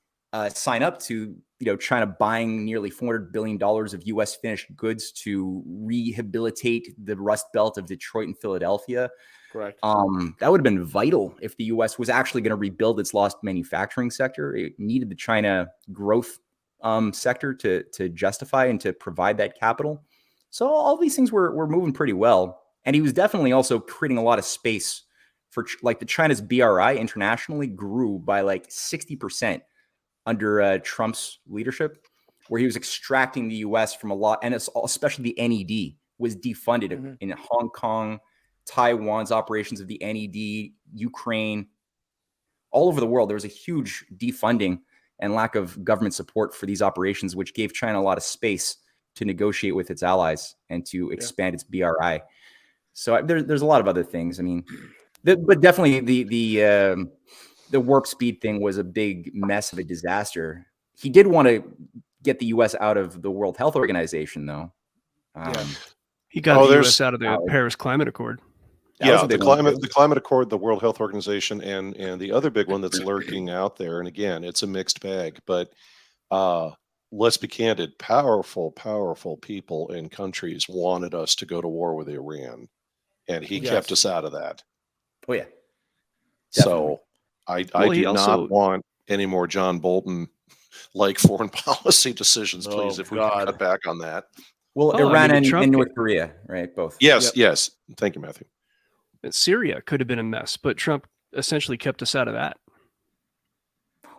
sign up to, China buying nearly $400 billion of U.S. finished goods to rehabilitate the Rust Belt of Detroit and Philadelphia. Correct. That would have been vital if the U.S. was actually going to rebuild its lost manufacturing sector. It needed the China growth sector to justify and to provide that capital. So all these things were moving pretty well. And he was definitely also creating a lot of space for like the China's BRI internationally grew by like 60% under Trump's leadership, where he was extracting the U.S. from a lot, and especially the NED was defunded in Hong Kong, Taiwan's operations of the NED, Ukraine, all over the world. There was a huge defunding and lack of government support for these operations, which gave China a lot of space to negotiate with its allies and to expand its BRI. So there's a lot of other things. I mean, but definitely the warp speed thing was a big mess of a disaster. He did want to get the U.S. out of the World Health Organization, though. He got the U.S. out of the Paris Climate Accord. The climate accord, the World Health Organization, and the other big one that's lurking out there. And again, it's a mixed bag. But let's be candid: powerful people and countries wanted us to go to war with Iran, and he kept us out of that. Oh yeah. Definitely. So I do not want any more John Bolton like foreign policy decisions, please. If we can cut back on that. Well, Iran and North Korea, right? Both. Yes. Thank you, Matthew. Syria could have been a mess, but Trump essentially kept us out of that.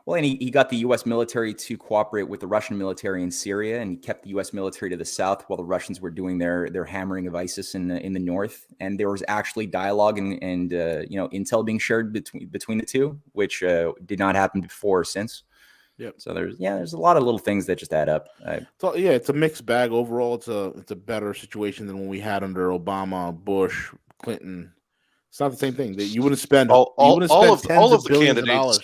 Well, and he got the U.S. military to cooperate with the Russian military in Syria, and he kept the U.S. military to the south while the Russians were doing their hammering of ISIS in the north. And there was actually dialogue and intel being shared between the two, which did not happen before or since. Yep. So there's a lot of little things that just add up. So it's a mixed bag overall. It's a better situation than when we had under Obama, Bush, Clinton. It's not the same thing. That you wouldn't spend all of the candidates.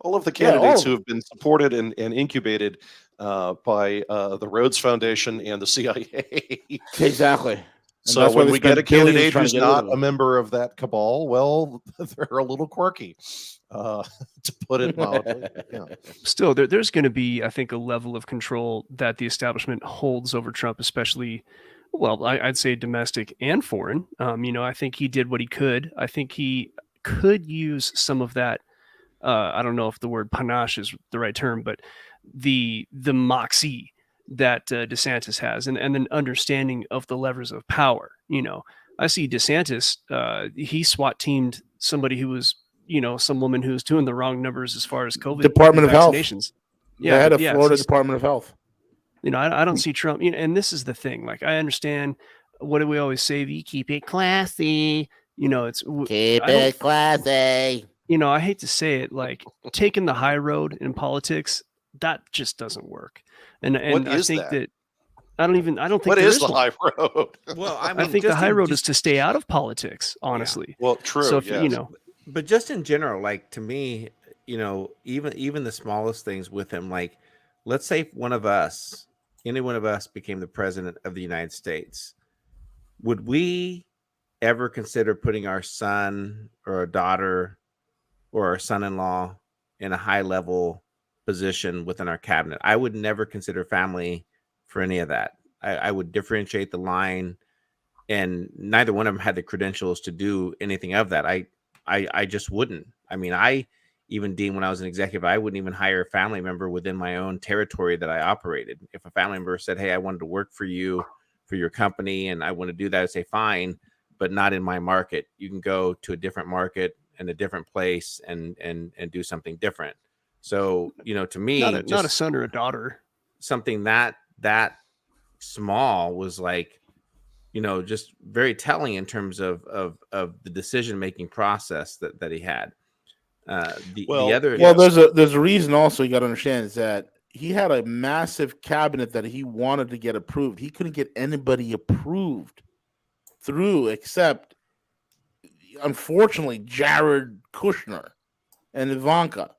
All of the candidates who have been supported and incubated by the Rhodes Foundation and the CIA. Exactly. So when we get a candidate who's not a member of that cabal, well, they're a little quirky, to put it mildly. Yeah. Still, there's going to be, I think, a level of control that the establishment holds over Trump, especially, well, I'd say domestic and foreign. I think he did what he could. I think he could use some of that. I don't know if the word panache is the right term, but the moxie that DeSantis has, and an understanding of the levers of power. I see DeSantis. He SWAT teamed somebody who was, some woman who's doing the wrong numbers as far as COVID Department of Health. Yeah, they had a Florida Department of Health. I don't see Trump. And this is the thing. Like, I understand. What do we always say? We keep it classy. It's keep it classy. I hate to say it, like taking the high road in politics, that just doesn't work. And I think that I don't think what is the high road? Well, I think the high road is to stay out of politics, honestly. Yeah. Well, true. So if, but just in general, like to me, even the smallest things with him, like let's say any one of us became the president of the United States, would we ever consider putting our son or our daughter or our son-in-law in a high-level position within our cabinet? I would never consider family for any of that. I would differentiate the line, and neither one of them had the credentials to do anything of that. I just wouldn't. I mean, even Dean, when I was an executive, I wouldn't even hire a family member within my own territory that I operated. If a family member said, "Hey, I wanted to work for you, for your company, and I want to do that," I'd say, "Fine, but not in my market. You can go to a different market in a different place and do something different." So, to me, not a son or a daughter, something that small was like, just very telling in terms of the decision-making process that he had. The Well, other Well, there's a reason also you got to understand is that he had a massive cabinet that he wanted to get approved. He couldn't get anybody approved through except, unfortunately, Jared Kushner and Ivanka.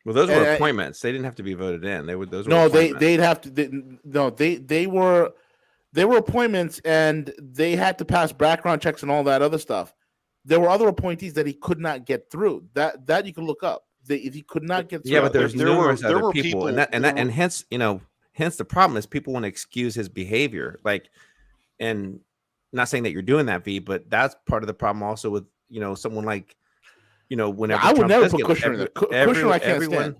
well, those were And appointments. They didn't have to be voted in. Those were no, appointments. they'd have to. They were appointments, and they had to pass background checks and all that other stuff. There were other appointees that he could not get through. That you can look up. If he could not get through, Yeah, but there's numerous there other were people, people- and hence hence the problem is people want to excuse his behavior, like, and not saying that you're doing that, V, but that's part of the problem also with someone like whenever I would Trump never does put get- Kushner in there. Kushner, I can't stand.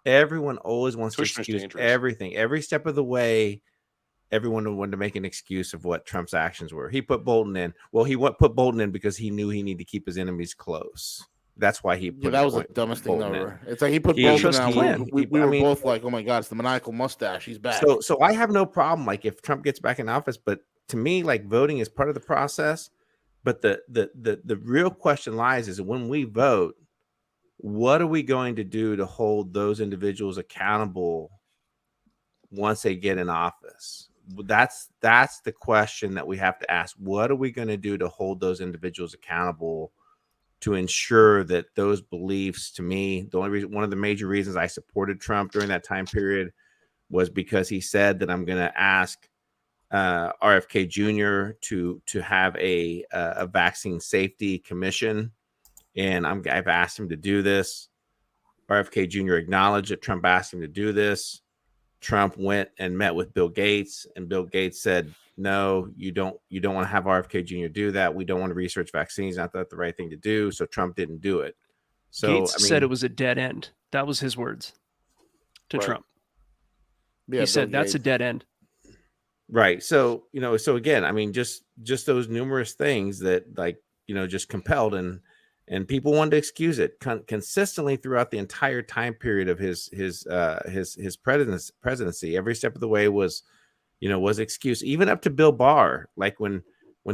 Everyone always wants to Kushner's excuse dangerous. everything, every step of the way. Everyone wanted to make an excuse of what Trump's actions were. He put Bolton in. Well, put Bolton in because he knew he needed to keep his enemies close. That's why he put. Yeah, that was the dumbest thing Bolton in. ever. It's like he put He Bolton trust out. Clinton. We I were mean- both like, "Oh my god, it's the maniacal mustache. He's back." So I have no problem like if Trump gets back in office, but to me, like voting is part of the process. But the real question lies is when we vote, what are we going to do to hold those individuals accountable once they get in office? That's the question that we have to ask. What are we going to do to hold those individuals accountable to ensure that those beliefs, to me, one of the major reasons I supported Trump during that time period was because he said that I'm going to ask RFK Jr. to have a vaccine safety commission, and I've asked him to do this. RFK Jr. acknowledged that Trump asked him to do this. Trump went and met with Bill Gates, and Bill Gates said, "No, you don't want to have RFK Jr. do that. We don't want to research vaccines. Not that the right thing to do." So Trump didn't do it. So Gates said it was a dead end. That was his words to Right. Trump. Yeah, He said Bill that's a Gates. dead end. right. So so again, I mean, just those numerous things that just compelled and people wanted to excuse it consistently throughout the entire time period of his presidency. Every step of the way was excuse, even up to Bill Barr. Like when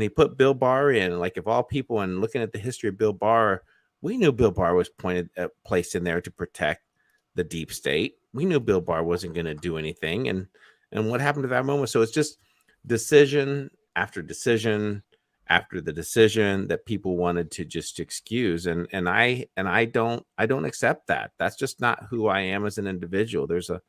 he put Bill Barr in, like of all people, and looking at the history of Bill Barr, we knew Bill Barr was placed in there to protect the deep state. We knew Bill Barr wasn't going to do anything, and what happened to that moment? So it's just decision after decision after the decision that people wanted to just excuse, and I don't accept that. That's just not who I am as an individual. There's a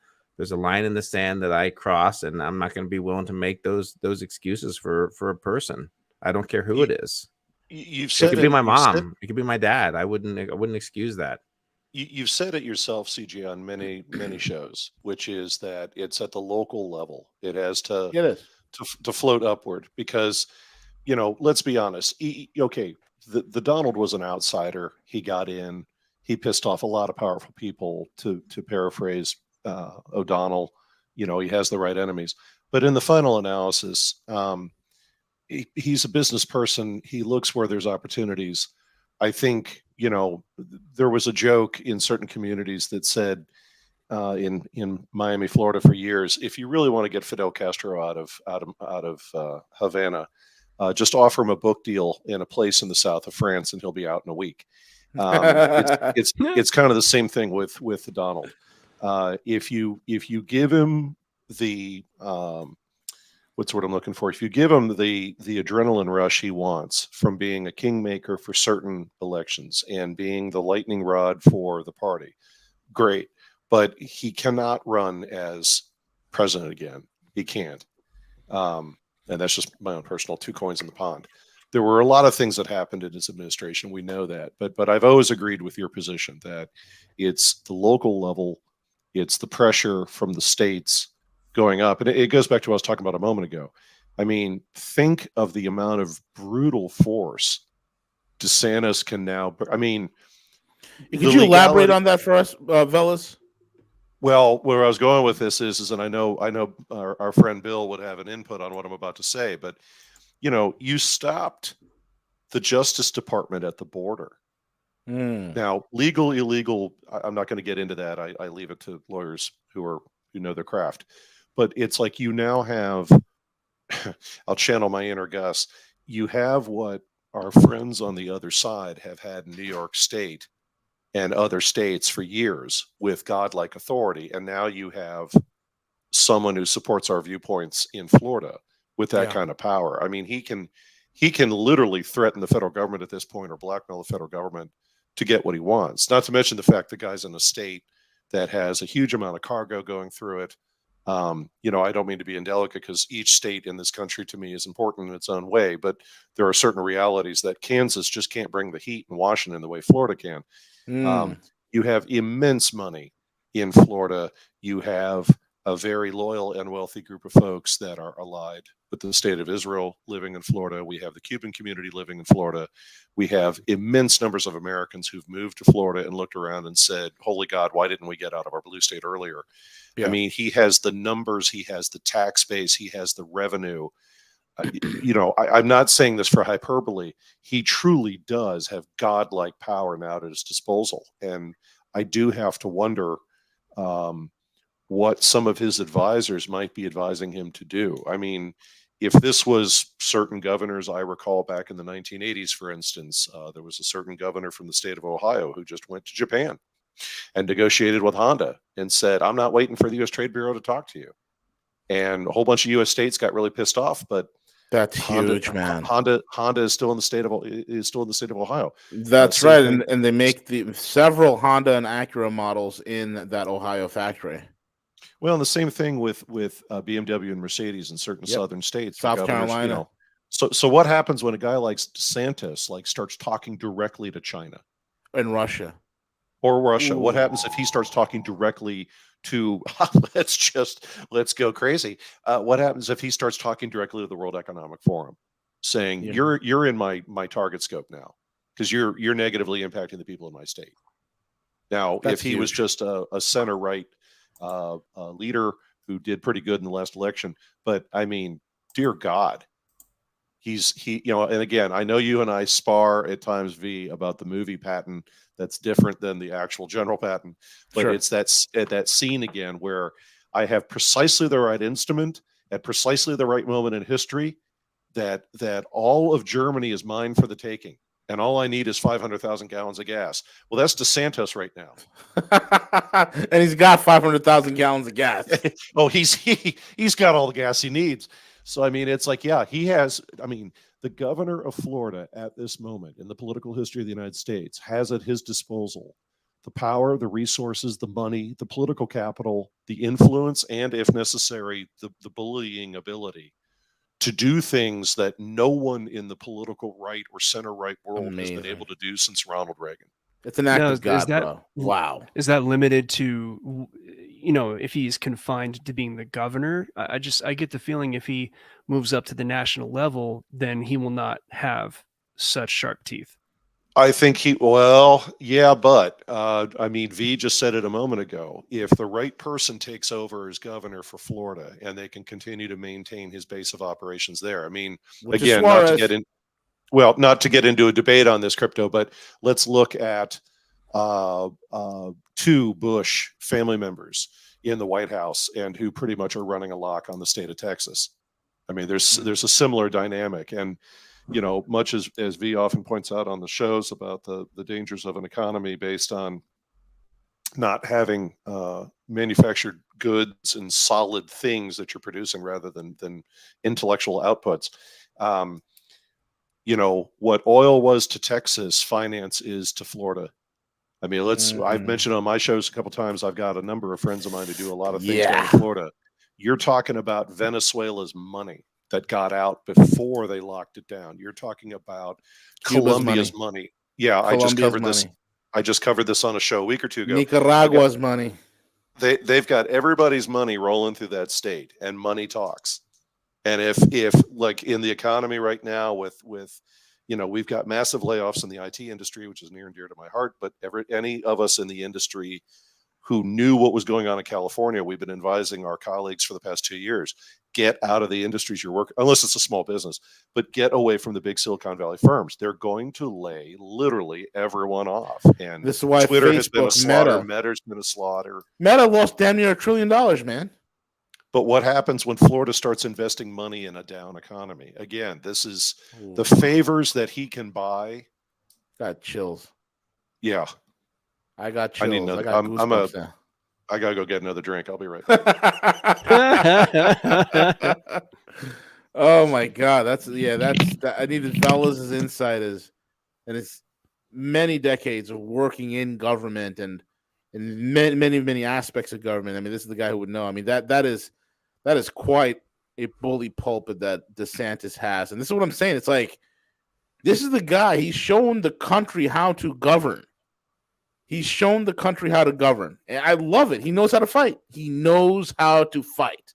line in the sand that I cross, and I'm not going to be willing to make those excuses for a person. I don't care who it is. You've It said could be my you've said- mom. It could be my dad. I wouldn't excuse that. You've said it yourself, CJ, on many shows, which is that it's at the local level. It has to It is. to float upward because, let's be honest. Okay, the Donald was an outsider. He got in. He pissed off a lot of powerful people. To paraphrase O'Donnell, he has the right enemies. But in the final analysis, he's a business person. He looks where there's opportunities. I think there was a joke in certain communities that said in Miami, Florida, for years, if you really want to get Fidel Castro out of Havana, just offer him a book deal in a place in the south of France, and he'll be out in a week. It's kind of the same thing with Donald. If you give him the what's what I'm looking for? If you give him the adrenaline rush he wants from being a kingmaker for certain elections and being the lightning rod for the party, great. But he cannot run as president again. He can't. And that's just my own personal 2 coins in the pond. There were a lot of things that happened in his administration. We know that. But I've always agreed with your position that it's the local level, it's the pressure from the states going up. And it goes back to what I was talking about a moment ago. I mean, think of the amount of brutal force DeSantis can now. I mean, Could you elaborate on that for us, Velas? Well, where I was going with this is, and I know our friend Bill would have an input on what I'm about to say, but you stopped the Justice Department at the border. Now, legal, illegal, I'm not going to get into that. I leave it to lawyers who know their craft. But it's like you now have, I'll channel my inner Gus, you have what our friends on the other side have had in New York State and other states for years with godlike authority. And now you have someone who supports our viewpoints in Florida with that kind of power. I mean, he can literally threaten the federal government at this point, or blackmail the federal government to get what he wants. Not to mention the fact the guy's in a state that has a huge amount of cargo going through it. You know, I don't mean to be indelicate, because each state in this country to me is important in its own way, but there are certain realities that Kansas just can't bring the heat in Washington the way Florida can. You have immense money in Florida. You have a very loyal and wealthy group of folks that are allied with the state of Israel living in Florida. We have the Cuban community living in Florida. We have immense numbers of Americans who've moved to Florida and looked around and said, holy God, why didn't we get out of our blue state earlier? I mean, he has the numbers, he has the tax base, he has the revenue. You know, I'm not saying this for hyperbole. He truly does have godlike power now at his disposal. And I do have to wonder what some of his advisors might be advising him to do. I mean, if this was certain governors, I recall back in the 1980s, for instance, there was a certain governor from the state of Ohio who just went to Japan and negotiated with Honda and said, I'm not waiting for the U.S. Trade Bureau to talk to you. And a whole bunch of U.S. states got really pissed off, but that's huge, man. Honda is still in the state of Ohio. That's right, and they make several Honda and Acura models in that Ohio factory. Well, and the same thing with BMW and Mercedes in certain southern states, South Carolina. You know. So what happens when a guy like DeSantis let's talking directly to China and Russia? Or Russia? Ooh. What happens if he starts talking directly to let's go crazy? What happens if he starts talking directly to the World Economic Forum, saying you're in my target scope now because you're negatively impacting the people in my state? Now, if he was just a center right leader who did pretty good in the last election, but I mean, dear God, he you know, and again, I know you and I spar at times, V, about the movie Patton. That's different than the actual General Patton, but it's that scene again where I have precisely the right instrument at precisely the right moment in history that all of Germany is mine for the taking, and all I need is 500,000 gallons of gas. Well, that's DeSantis right now, and he's got 500,000 gallons of gas. Oh, he's got all the gas he needs. So I mean, it's like, yeah, he has. I mean, the governor of Florida at this moment in the political history of the United States has at his disposal the power, the resources, the money, the political capital, the influence, and if necessary, the bullying ability to do things that no one in the political right or center right world has been able to do since Ronald Reagan. It's an act of God, bro. Wow. Is that limited to, you know, if he's confined to being the governor? I get the feeling if he moves up to the national level, then he will not have such sharp teeth. I think but I mean, V just said it a moment ago. If the right person takes over as governor for Florida and they can continue to maintain his base of operations there, I mean, again, not to get into a debate on this, Crypto, but let's look at two Bush family members in the White House and who pretty much are running a lock on the state of Texas. I mean, there's a similar dynamic. And you know, much as V often points out on the shows about the dangers of an economy based on not having manufactured goods and solid things that you're producing rather than intellectual outputs. You know, what oil was to Texas, finance is to Florida. I mean, I've mentioned on my shows a couple of times, I've got a number of friends of mine who do a lot of things down in Florida. You're talking about Venezuela's money that got out before they locked it down. You're talking about Colombia's money. Yeah, Colombia's I just covered this on a show a week or two ago. Nicaragua's money. They've got everybody's money rolling through that state, and money talks. And if like in the economy right now with you know, we've got massive layoffs in the IT industry, which is near and dear to my heart, but any of us in the industry who knew what was going on in California, we've been advising our colleagues for the past 2 years, get out of the industries you're working, unless it's a small business, but get away from the big Silicon Valley firms. They're going to lay literally everyone off. And this is why Twitter Facebook, has been a slaughter. Meta's been a slaughter. Meta lost damn near $1 trillion, man. But what happens when Florida starts investing money in a down economy? Again, this is the favors that he can buy. Got chills. Yeah. I got chills. I need another. got goosebumps now. I gotta go get another drink. I'll be right back. Oh my god, that's I needed Velas' insight and it's many decades of working in government and in many aspects of government. I mean, this is the guy who would know. I mean, that is quite a bully pulpit that DeSantis has, and this is what I'm saying. It's like this is the guy. He's shown the country how to govern. He's shown the country how to govern, and I love it. He knows how to fight. He knows how to fight.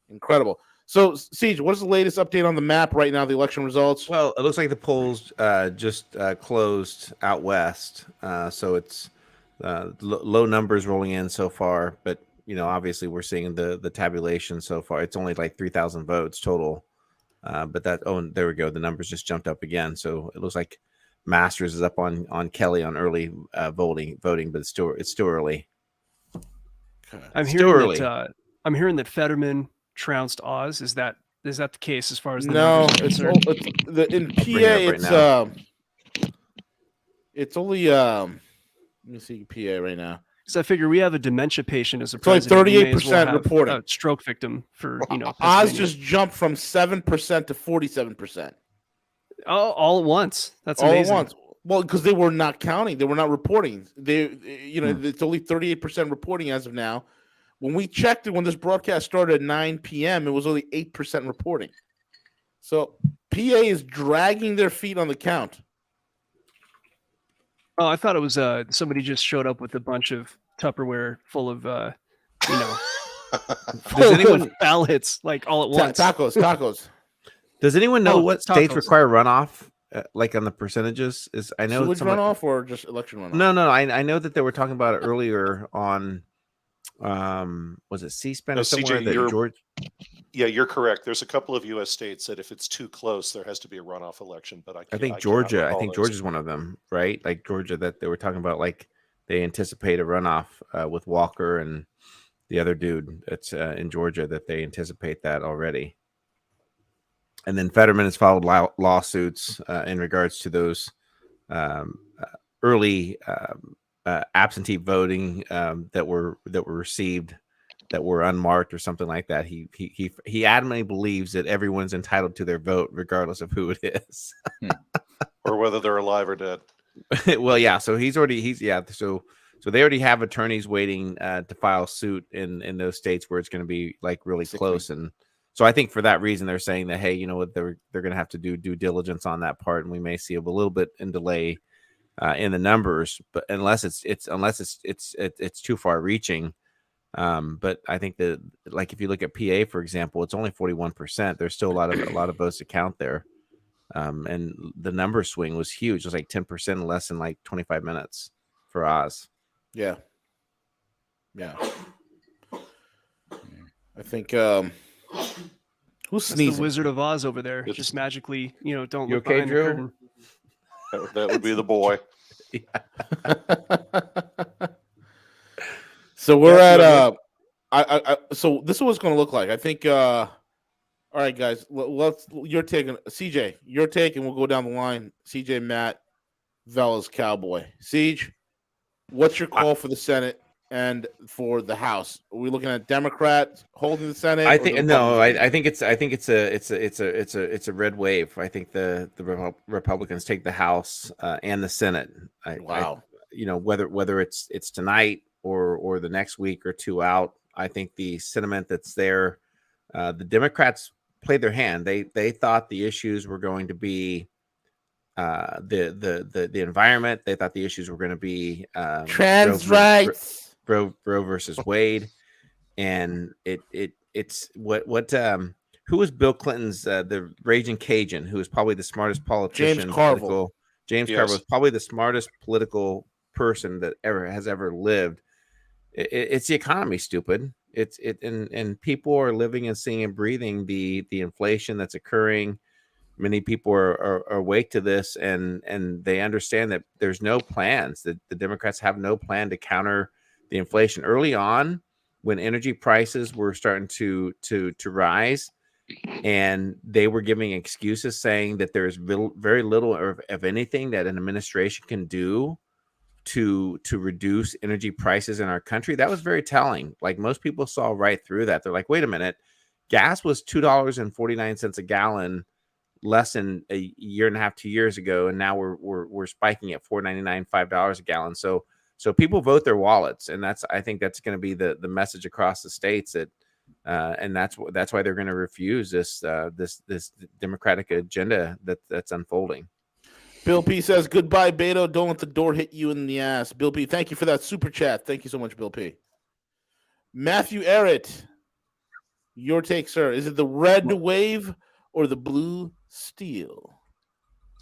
Incredible. So, Siege, what is the latest update on the map right now? The election results. Well, it looks like the polls just closed out west, so it's low numbers rolling in so far. But obviously, we're seeing the tabulation so far. It's only like 3,000 votes total. But there we go. The numbers just jumped up again. So it looks like Masters is up on Kelly on early voting, but it's still early. I'm hearing that Fetterman trounced Oz. Is that the case as far as the numbers are concerned? In PA it's only let me see PA right now. So I figure we have a dementia patient as a president. It's like 38% reporting. A stroke victim for Oz just jumped from 7% to 47%. All at once. That's amazing. All at once. Well, because they were not counting, they were not reporting. It's only 38% reporting as of now. When we checked it, when this broadcast started at 9 p.m., it was only 8% reporting. So PA is dragging their feet on the count. Oh, I thought it was somebody just showed up with a bunch of Tupperware full of Does anyone ballots like all at once? Tacos. Does anyone know what states require runoff? Like on the percentages? I know sewage runoff or just election runoff? No. I know that they were talking about it earlier on. Was it C-SPAN or somewhere? CJ, you're correct. There's a couple of U.S. states that if it's too close, there has to be a runoff election. But I think Georgia. I think Georgia's one of them, right? Like Georgia, that they were talking about, like they anticipate a runoff with Walker and the other dude that's in Georgia, that they anticipate that already. And then Fetterman has filed lawsuits in regards to those early absentee voting that were received that were unmarked or something like that. He adamantly believes that everyone's entitled to their vote regardless of who it is, or whether they're alive or dead. Well, yeah. So so they already have attorneys waiting to file suit in those states where it's going to be like really close. And so I think for that reason they're saying that, hey, you know what, they're going to have to do due diligence on that part, and we may see a little bit in delay in the numbers, but unless it's too far reaching. But I think that, like, if you look at PA, for example, it's only 41%. There's still a lot of votes to count there. And the number swing was huge. It was like 10% in less than like 25 minutes for Oz. Yeah. I think who's sneezing? The Wizard of Oz over there, just magically, don't look okay, behind Drew? the curtain. That would be the boy. So we're at so this is what it's going to look like. I think all right, guys, you're taking CJ, your take, and we'll go down the line. CJ, Matt, Velas, Cowboy. Siege, what's your call for the Senate and for the House? Are we looking at Democrats holding the Senate? I think no. I think it's a red wave. I think the Republicans take the House and the Senate. Wow. Whether it's tonight or the next week or two out, I think the sentiment that's there. The Democrats played their hand. They thought the issues were going to be the environment. They thought the issues were going to be trans rights. Roe versus Wade, and it's what who was Bill Clinton's the raging Cajun, who was probably the smartest politician. James Carville. James Carville was probably the smartest political person that has ever lived. It's the economy, stupid. And people are living and seeing and breathing the inflation that's occurring. Many people are awake to this, and they understand that there's no plans. That the Democrats have no plan to counter the inflation. Early on, when energy prices were starting to rise, and they were giving excuses saying that there's very little of anything that an administration can do to reduce energy prices in our country, that was very telling. Like most people saw right through that. They're like, wait a minute, gas was $2.49 a gallon less than a year and a half, 2 years ago, and now we're spiking at $4.99, $5 a gallon. So people vote their wallets, and I think that's going to be the message across the states, that and that's why they're going to refuse this Democratic agenda that's unfolding. Bill P says, goodbye, Beto. Don't let the door hit you in the ass. Bill P, thank you for that super chat. Thank you so much, Bill P. Matthew Errett, your take, sir. Is it the red wave or the blue steel?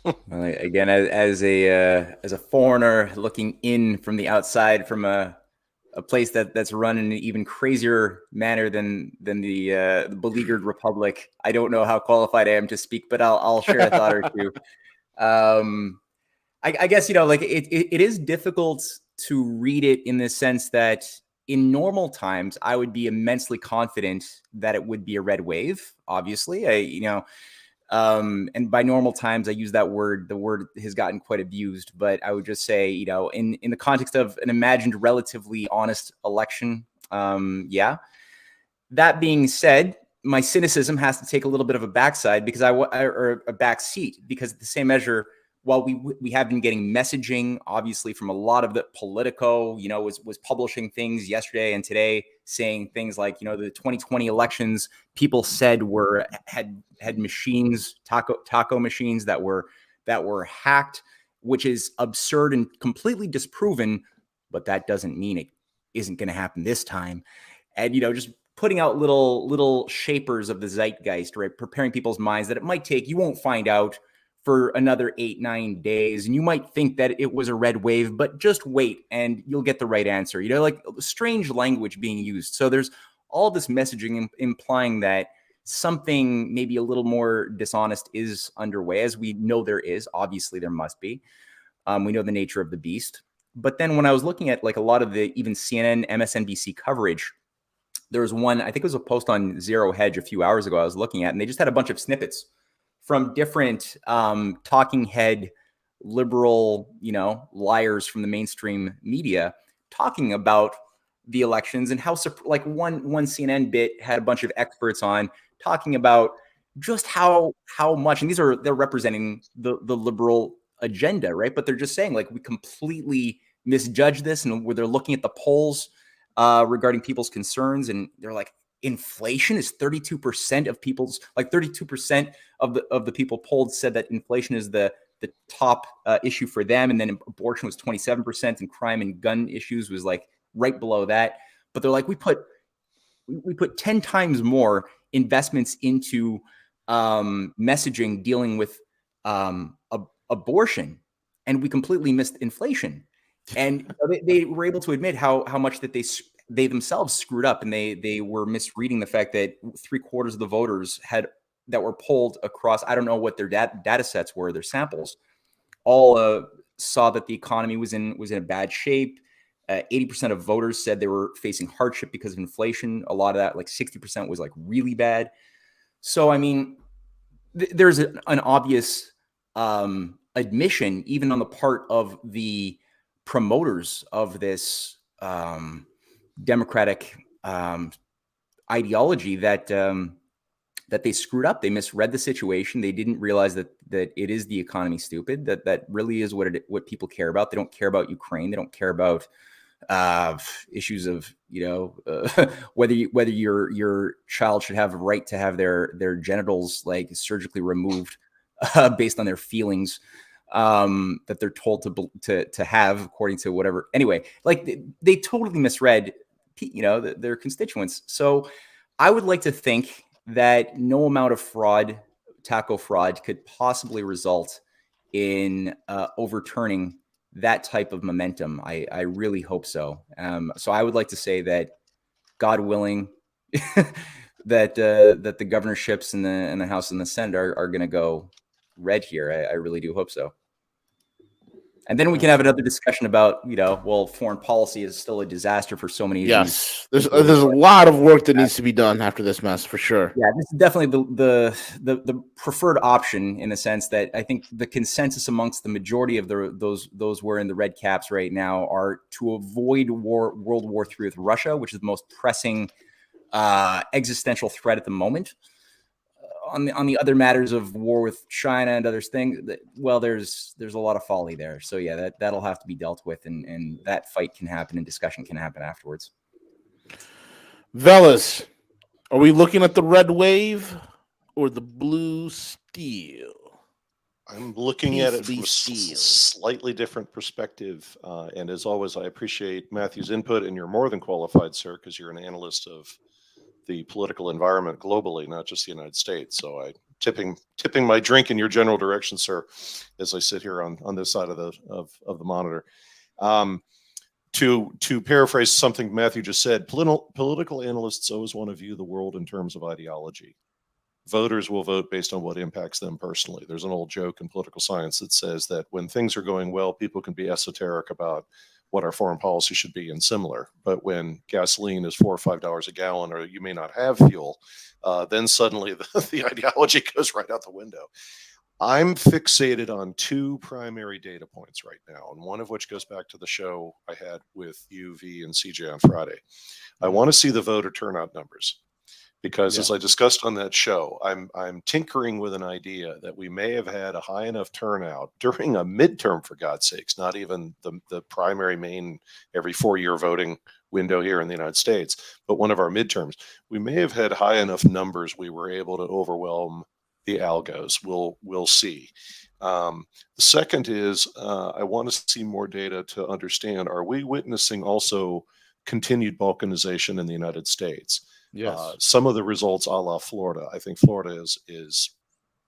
Well, again, as a foreigner looking in from the outside, from a place that's run in an even crazier manner than the beleaguered republic, I don't know how qualified I am to speak, but I'll share a thought or two. I guess, like it is difficult to read it in the sense that in normal times, I would be immensely confident that it would be a red wave. Obviously, and by normal times, I use that word. The word has gotten quite abused, but I would just say, in the context of an imagined relatively honest election, yeah. That being said, my cynicism has to take a little bit of a backside because or a back seat, because at the same measure, while we have been getting messaging, obviously, from a lot of the Politico, was publishing things yesterday and today saying things like, the 2020 elections, people said had machines, taco machines that were hacked, which is absurd and completely disproven. But that doesn't mean it isn't going to happen this time. And, just putting out little shapers of the zeitgeist, right? Preparing people's minds that it might take, you won't find out for another 8-9 days. And you might think that it was a red wave, but just wait and you'll get the right answer. Like strange language being used. So there's all this messaging implying that something maybe a little more dishonest is underway, as we know there is. Obviously, there must be. We know the nature of the beast. But then when I was looking at like a lot of the even CNN, MSNBC coverage, there was one, I think it was a post on Zero Hedge a few hours ago I was looking at, and they just had a bunch of snippets from different talking head liberal, liars from the mainstream media talking about the elections and how, like one CNN bit had a bunch of experts on talking about just how much, and they're representing the liberal agenda, right? But they're just saying like we completely misjudged this, and where they're looking at the polls regarding people's concerns, and they're like, inflation is 32% of people's, like 32% of the people polled said that inflation is the top issue for them, and then abortion was 27%, and crime and gun issues was like right below that. But they're like, we put 10 times more investments into messaging dealing with abortion, and we completely missed inflation. And they were able to admit how much that they themselves screwed up, and they were misreading the fact that 3/4 of the voters that were polled across, I don't know what their data sets were, their samples, all saw that the economy was in a bad shape. 80% of voters said they were facing hardship because of inflation. A lot of that, like 60%, was like really bad. So, I mean, there's an obvious admission, even on the part of the promoters of this democratic ideology, that they screwed up. They misread the situation. They didn't realize that it is the economy, stupid. That really is what people care about. They don't care about Ukraine. They don't care about issues of whether your child should have a right to have their genitals like surgically removed based on their feelings that they're told to have according to whatever. Anyway, like they totally misread their constituents. So I would like to think that no amount of fraud, taco fraud, could possibly result in overturning that type of momentum. I really hope so. So I would like to say that, God willing, that the governorships in the House and the Senate are going to go red here. I really do hope so. And then we can have another discussion about, well, foreign policy is still a disaster for so many of Yes, there's a lot of work that needs to be done after this mess for sure. Yeah, this is definitely the preferred option in the sense that I think the consensus amongst the majority of those who are in the red caps right now are to avoid World War III with Russia, which is the most pressing existential threat at the moment. On the other matters of war with China and other things, well, there's a lot of folly there. So yeah, that'll have to be dealt with, and that fight can happen and discussion can happen afterwards. Velas, are we looking at the red wave or the blue steel? I'm looking at it from a slightly different perspective. And as always, I appreciate Matthew's input, and you're more than qualified, sir, because you're an analyst of the political environment globally, not just the United States. So I tipping my drink in your general direction, sir, as I sit here on this side of the monitor. To paraphrase something Matthew just said, political analysts always want to view the world in terms of ideology. Voters will vote based on what impacts them personally. There's an old joke in political science that says that when things are going well, people can be esoteric about what our foreign policy should be and similar. But when gasoline is $4 or $5 a gallon, or you may not have fuel, then suddenly the ideology goes right out the window. I'm fixated on two primary data points right now, and one of which goes back to the show I had with you, V, and CJ on Friday. I want to see the voter turnout numbers. Because as I discussed on that show, I'm tinkering with an idea that we may have had a high enough turnout during a midterm, for God's sakes, not even the primary main every 4-year voting window here in the United States, but one of our midterms. We may have had high enough numbers we were able to overwhelm the algos. We'll see. The second is I want to see more data to understand, are we witnessing also continued balkanization in the United States? Yes. Some of the results a la Florida. I think Florida is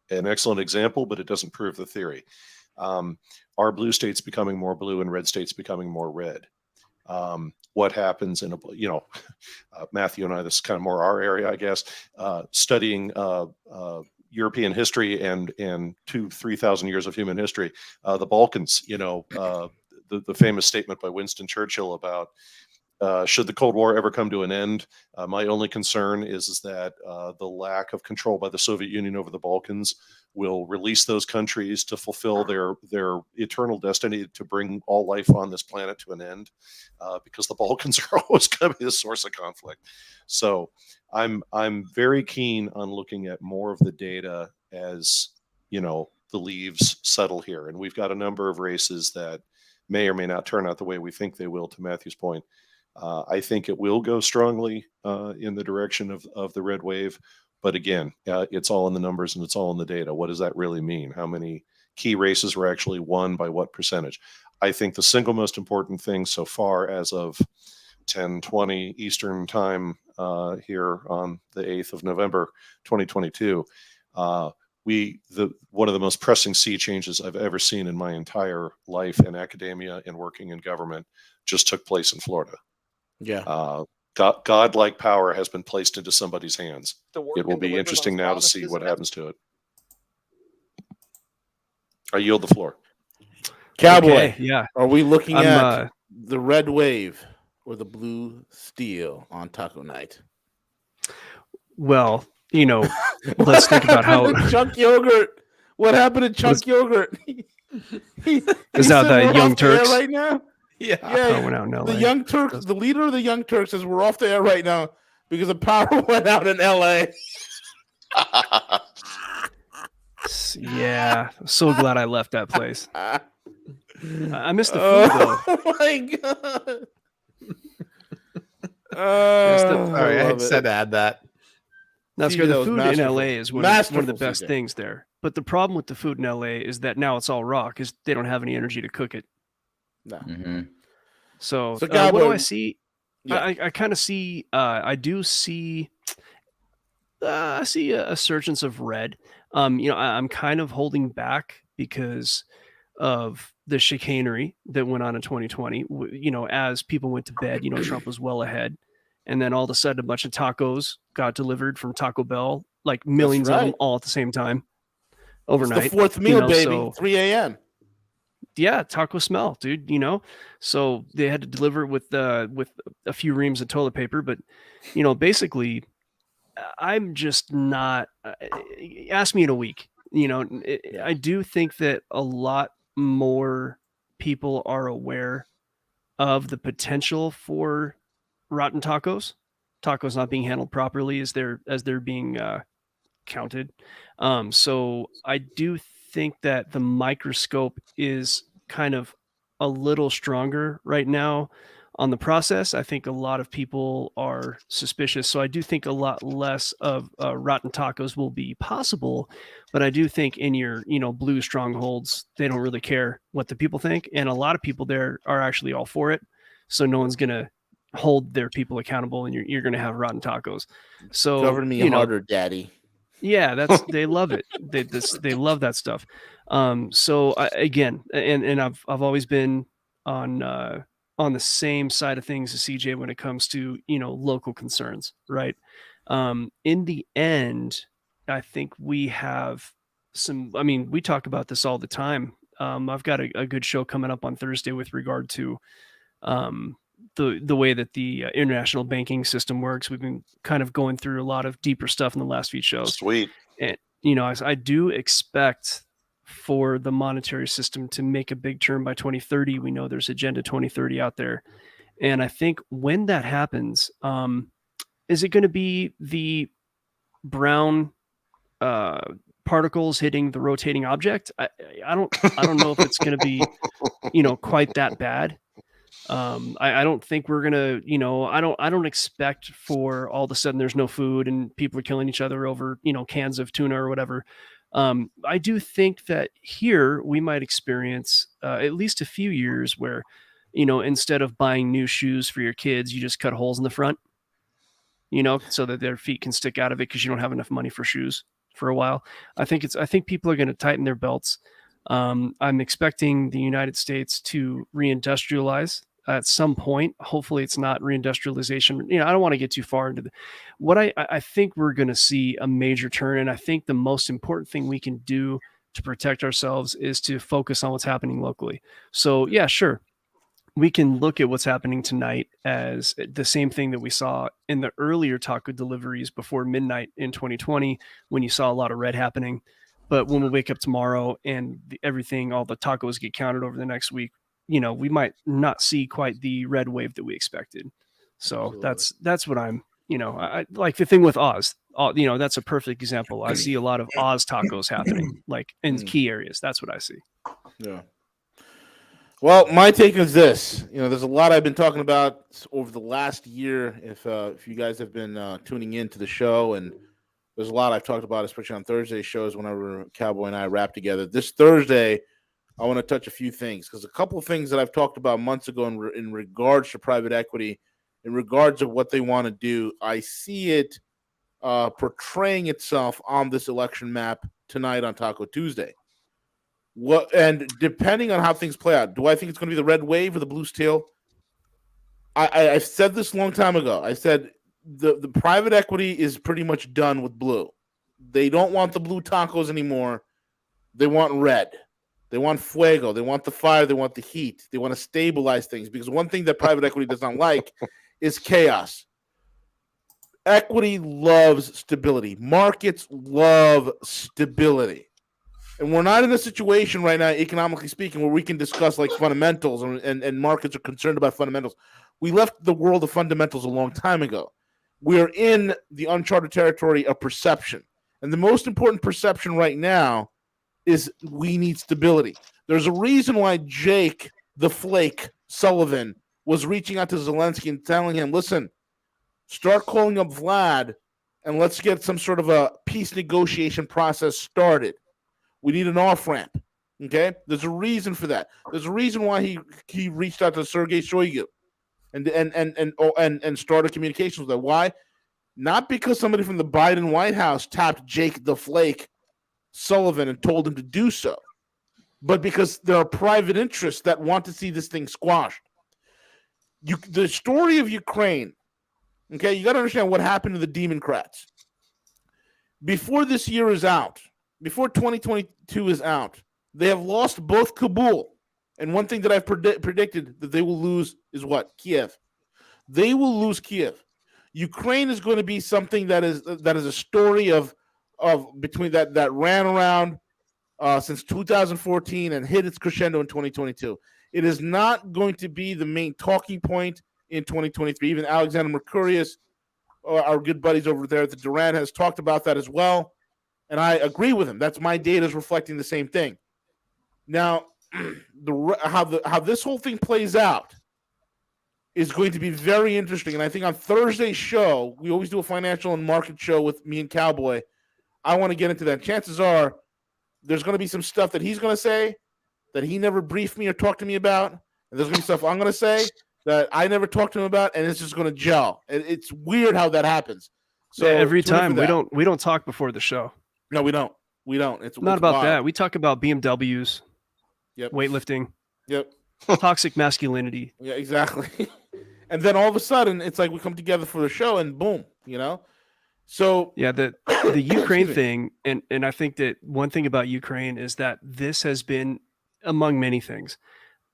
an excellent example, but it doesn't prove the theory. Are blue states becoming more blue and red states becoming more red? What happens in Matthew and I, this is kind of more our area, I guess, studying European history and 2,000-3,000 years of human history. The Balkans, the famous statement by Winston Churchill about should the Cold War ever come to an end, my only concern is that the lack of control by the Soviet Union over the Balkans will release those countries to fulfill their eternal destiny to bring all life on this planet to an end, because the Balkans are always going to be the source of conflict. So I'm very keen on looking at more of the data as the leaves settle here, and we've got a number of races that may or may not turn out the way we think they will. To Matthew's point. I think it will go strongly in the direction of the red wave. But again, it's all in the numbers and it's all in the data. What does that really mean? How many key races were actually won by what percentage? I think the single most important thing so far as of 10:20 Eastern time here on the 8th of November, 2022, one of the most pressing sea changes I've ever seen in my entire life in academia and working in government just took place in Florida. Yeah. God-like power has been placed into somebody's hands. It will be interesting now to see what happens to it. I yield the floor. Cowboy, Okay, yeah. Are we looking at the red wave or the blue steel on taco night? Well, let's think about how Chunk Yogurt. What happened to Chunk Yogurt? Is that the Young Turks right now? Yeah, power went out in LA. The Young Turks, the leader of the Young Turks, says we're off the air right now because the power went out in LA. Yeah, so glad I left that place. I missed the food though. Oh my god! Sorry, I just had to add that. That's good. The food in LA is one of the best CJ. things there. But the problem with the food in LA is that now it's all raw because they don't have any energy to cook it. No. Mm-hmm. So So, what do Cowboy- I see? Yeah. I kind of see. I do see. I see a surgence of red. I'm kind of holding back because of the chicanery that went on in 2020. As people went to bed, Trump was well ahead, and then all of a sudden, a bunch of tacos got delivered from Taco Bell, like millions of them right. all at the same time, It's overnight. the fourth meal, baby. So 3 a.m. yeah, taco smell, dude. So they had to deliver it with a few reams of toilet paper, but basically, I'm just not. Ask me in a week. I do think that a lot more people are aware of the potential for rotten tacos not being handled properly as they're being counted. So I do think that the microscope is kind of a little stronger right now on the process. I think a lot of people are suspicious. So I do think a lot less of rotten tacos will be possible. But I do think in your, blue strongholds, they don't really care what the people think. And a lot of people there are actually all for it. So no one's going to hold their people accountable, and you're going to have rotten tacos. So Govern me harder, daddy. Yeah, they love it. They love that stuff. So again, and I've always been on the same side of things as CJ when it comes to local concerns, right? In the end, I think we have some. I mean, we talk about this all the time. I've got a good show coming up on Thursday with regard to the way that the international banking system works. We've been kind of going through a lot of deeper stuff in the last few shows. Sweet. And, I do expect for the monetary system to make a big turn by 2030. We know there's Agenda 2030 out there. And I think when that happens, is it going to be the brown particles hitting the rotating object? I don't know if it's going to be, quite that bad. I don't think we're gonna, I don't expect for all of a sudden there's no food and people are killing each other over, cans of tuna or whatever. I do think that here we might experience at least a few years where, instead of buying new shoes for your kids, you just cut holes in the front, so that their feet can stick out of it because you don't have enough money for shoes for a while. I think people are going to tighten their belts. I'm expecting the United States to reindustrialize at some point. Hopefully it's not reindustrialization. I don't want to get too far into what I think we're going to see a major turn. And I think the most important thing we can do to protect ourselves is to focus on what's happening locally. So yeah, sure. We can look at what's happening tonight as the same thing that we saw in the earlier taco deliveries before midnight in 2020, when you saw a lot of red happening. But when we wake up tomorrow and all the tacos get counted over the next week, we might not see quite the red wave that we expected. So Absolutely. That's what I'm, I like the thing with Oz. That's a perfect example. I see a lot of Oz tacos happening, like in key areas. That's what I see. Yeah. Well, my take is this. There's a lot I've been talking about over the last year. If you guys have been tuning in to the show, and there's a lot I've talked about, especially on Thursday shows whenever Cowboy and I rap together. This Thursday, I want to touch a few things, because a couple of things that I've talked about months ago in regards to private equity, in regards of what they want to do, I see it portraying itself on this election map tonight on Taco Tuesday. And depending on how things play out, do I think it's going to be the red wave or the blue steel? I've said this a long time ago. I said the private equity is pretty much done with blue. They don't want the blue tacos anymore. They want red. They want fuego. They want the fire. They want the heat. They want to stabilize things, because one thing that private equity does not like is chaos. Equity loves stability. Markets love stability. And we're not in a situation right now, economically speaking, where we can discuss like fundamentals and markets are concerned about fundamentals. We left the world of fundamentals a long time ago. We're in the uncharted territory of perception. And the most important perception right now is we need stability. There's a reason why Jake the Flake Sullivan was reaching out to Zelensky and telling him, listen, start calling up Vlad and let's get some sort of a peace negotiation process started. We need an off-ramp, okay? There's a reason for that. There's a reason why he reached out to Sergei Shoigu and started communications with them. Why? Not because somebody from the Biden White House tapped Jake the Flake Sullivan and told him to do so, but because there are private interests that want to see this thing squashed. The story of Ukraine, okay, you got to understand what happened to the Democrats. Before this year is out, before 2022 is out, they have lost both Kabul And one thing that I've predicted that they will lose is what? Kiev. They will lose Kiev. Ukraine is going to be something that is a story of between that ran around since 2014 and hit its crescendo in 2022. It is not going to be the main talking point in 2023. Even Alexander Mercurius, our good buddies over there at the Duran, has talked about that as well. And I agree with him. That's my data is reflecting the same thing. Now, how this whole thing plays out is going to be very interesting. And I think on Thursday's show, we always do a financial and market show with me and Cowboy. I want to get into that. Chances are there's going to be some stuff that he's going to say that he never briefed me or talked to me about. And there's going to be stuff I'm going to say that I never talked to him about, and it's just going to gel. It's weird how that happens. So yeah, every time we don't talk before the show. No, we don't. We don't. It's not about wild. that. We talk about BMWs, weightlifting, toxic masculinity. Yeah, exactly. And then all of a sudden, it's like we come together for the show, and boom, So yeah, the Ukraine thing, and I think that one thing about Ukraine is that this has been, among many things,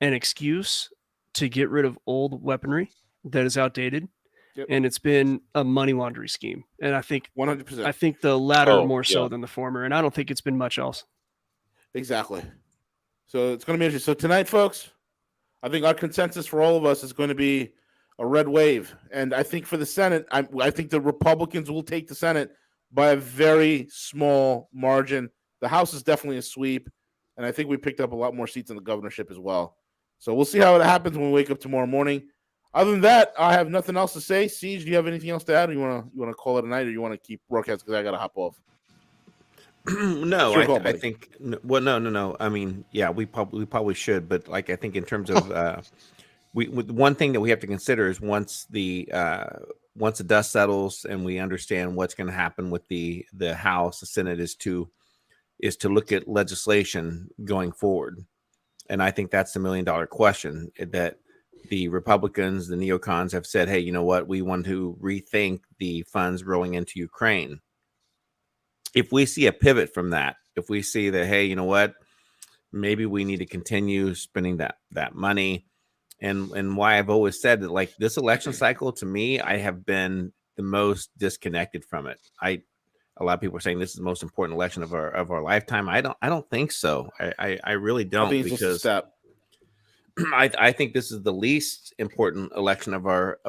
an excuse to get rid of old weaponry that is outdated. Yep. And it's been a money laundering scheme. And I think 100%. I think the latter more so than the former. And I don't think it's been much else. Exactly. So it's going to be interesting. So tonight, folks, I think our consensus for all of us is going to be a red wave. And I think for the Senate, I think the Republicans will take the Senate by a very small margin. The House is definitely a sweep. And I think we picked up a lot more seats in the governorship as well. So we'll see how it happens when we wake up tomorrow morning. Other than that, I have nothing else to say. Siege, do you have anything else to add? Or you want to call it a night, or you want to keep broadcast because I got to hop off? No, I think. Well, no. I mean, yeah, we probably should, but like I think in terms of one thing that we have to consider is once the dust settles and we understand what's going to happen with the House, the Senate is to look at legislation going forward, and I think that's the $1 million question that the Republicans, the neocons have said, hey, you know what? We want to rethink the funds rolling into Ukraine. If we see a pivot from that, if we see that, hey, you know what? Maybe we need to continue spending that money. And why I've always said that, like, this election cycle, to me, I have been the most disconnected from it. A lot of people are saying this is the most important election of our lifetime. I don't think so. I really don't, because I think this is the least important election of our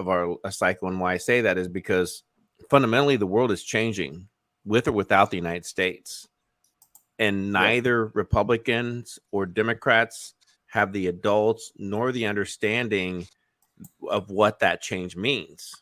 cycle. And why I say that is because fundamentally the world is changing with or without the United States. And neither Republicans or Democrats have the adults nor the understanding of what that change means.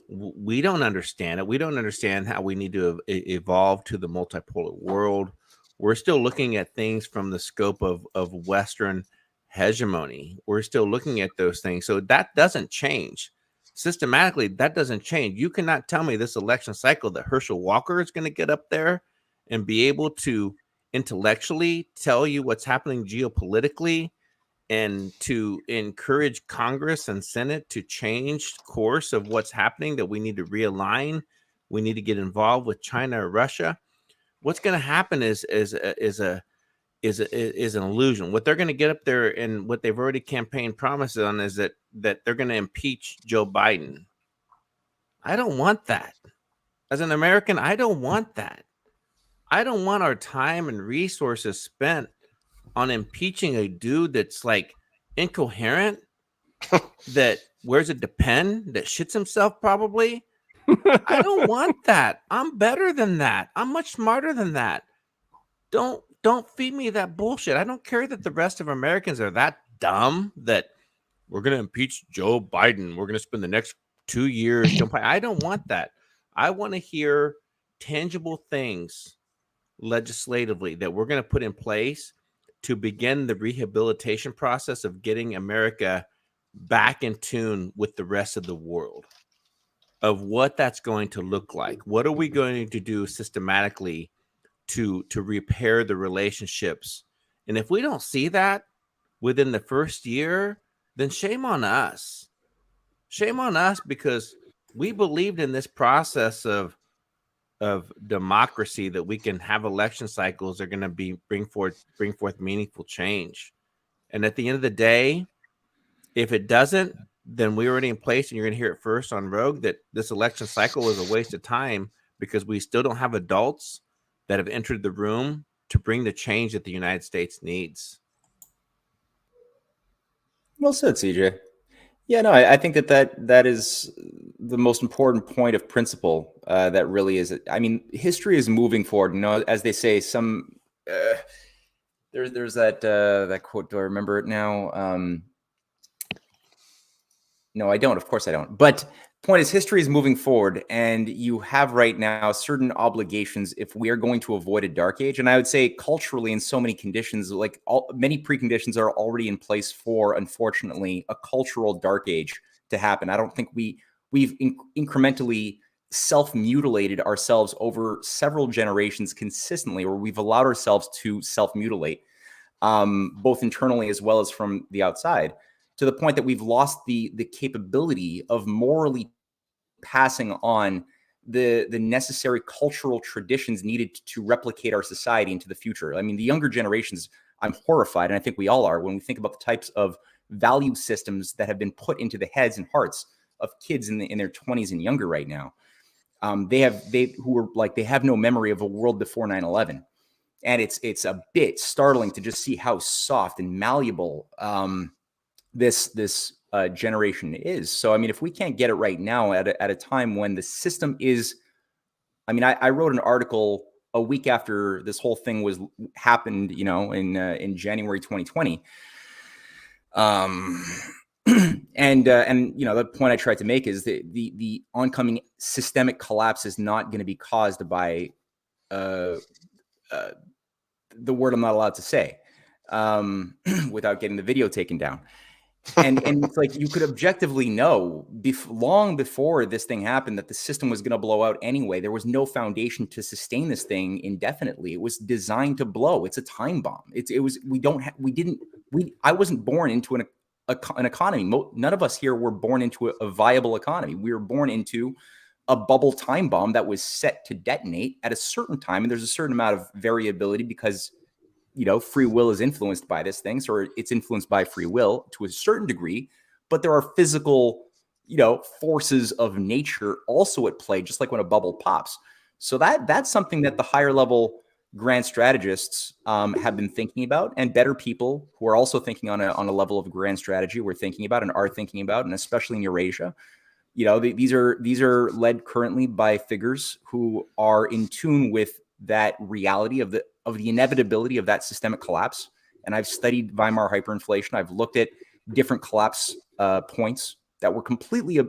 We don't understand it. We don't understand how we need to evolve to the multipolar world. We're still looking at things from the scope of Western hegemony. We're still looking at those things. So that doesn't change. Systematically, that doesn't change. You cannot tell me this election cycle that Herschel Walker is going to get up there and be able to intellectually tell you what's happening geopolitically and to encourage Congress and Senate to change course of what's happening, that we need to realign. We need to get involved with China or Russia. What's going to happen is an illusion. What they're going to get up there and what they've already campaigned promises on is that they're going to impeach Joe Biden. I don't want that. As an American, I don't want that. I don't want our time and resources spent on impeaching a dude that's like incoherent, that wears a Depend, that shits himself probably. I don't want that. I'm better than that. I'm much smarter than that. Don't feed me that bullshit. I don't care that the rest of Americans are that dumb that we're going to impeach Joe Biden. We're going to spend the next 2 years. I don't want that. I want to hear tangible things legislatively that we're going to put in place to begin the rehabilitation process of getting America back in tune with the rest of the world, of what that's going to look like. What are we going to do systematically to repair the relationships? And if we don't see that within the first year, then shame on us. Shame on us, because we believed in this process of democracy, that we can have election cycles that are going to bring forth meaningful change. And at the end of the day, if it doesn't, then we're already in place, and you're going to hear it first on Rogue that this election cycle is a waste of time because we still don't have adults that have entered the room to bring the change that the United States needs. Well said, CJ. Yeah, no, I think that is the most important point of principle. That really is. I mean, history is moving forward. You know, as they say, there's that quote. Do I remember it now? No, I don't. Of course, I don't. But point is, history is moving forward, and you have right now certain obligations if we are going to avoid a dark age. And I would say culturally, in so many conditions, like many preconditions are already in place for, unfortunately, a cultural dark age to happen. I don't think we've incrementally self-mutilated ourselves over several generations consistently, or we've allowed ourselves to self-mutilate, both internally as well as from the outside, to the point that we've lost the capability of morally passing on the necessary cultural traditions needed to replicate our society into the future. I mean, the younger generations, I'm horrified, and I think we all are, when we think about the types of value systems that have been put into the heads and hearts of kids in their 20s and younger right now. They have no memory of a world before 9/11. And it's a bit startling to just see how soft and malleable this generation is. So, I mean, if we can't get it right now at a time when the system is, I mean, I wrote an article a week after this whole thing happened, you know, in January 2020. And you know, the point I tried to make is that the oncoming systemic collapse is not going to be caused by the word I'm not allowed to say without getting the video taken down. And it's like you could objectively know long before this thing happened that the system was going to blow out anyway. There was no foundation to sustain this thing indefinitely. It was designed to blow. It's a time bomb. I wasn't born into an economy. None of us here were born into a viable economy. We were born into a bubble time bomb that was set to detonate at a certain time. And there's a certain amount of variability because, you know, free will is influenced by this thing. So it's influenced by free will to a certain degree, but there are physical, you know, forces of nature also at play, just like when a bubble pops. So that's something that the higher level grand strategists have been thinking about, and better people who are also thinking on a level of grand strategy we're thinking about and are thinking about, and especially in Eurasia. You know, these are led currently by figures who are in tune with that reality of the inevitability of that systemic collapse. And I've studied Weimar hyperinflation. I've looked at different collapse points that were completely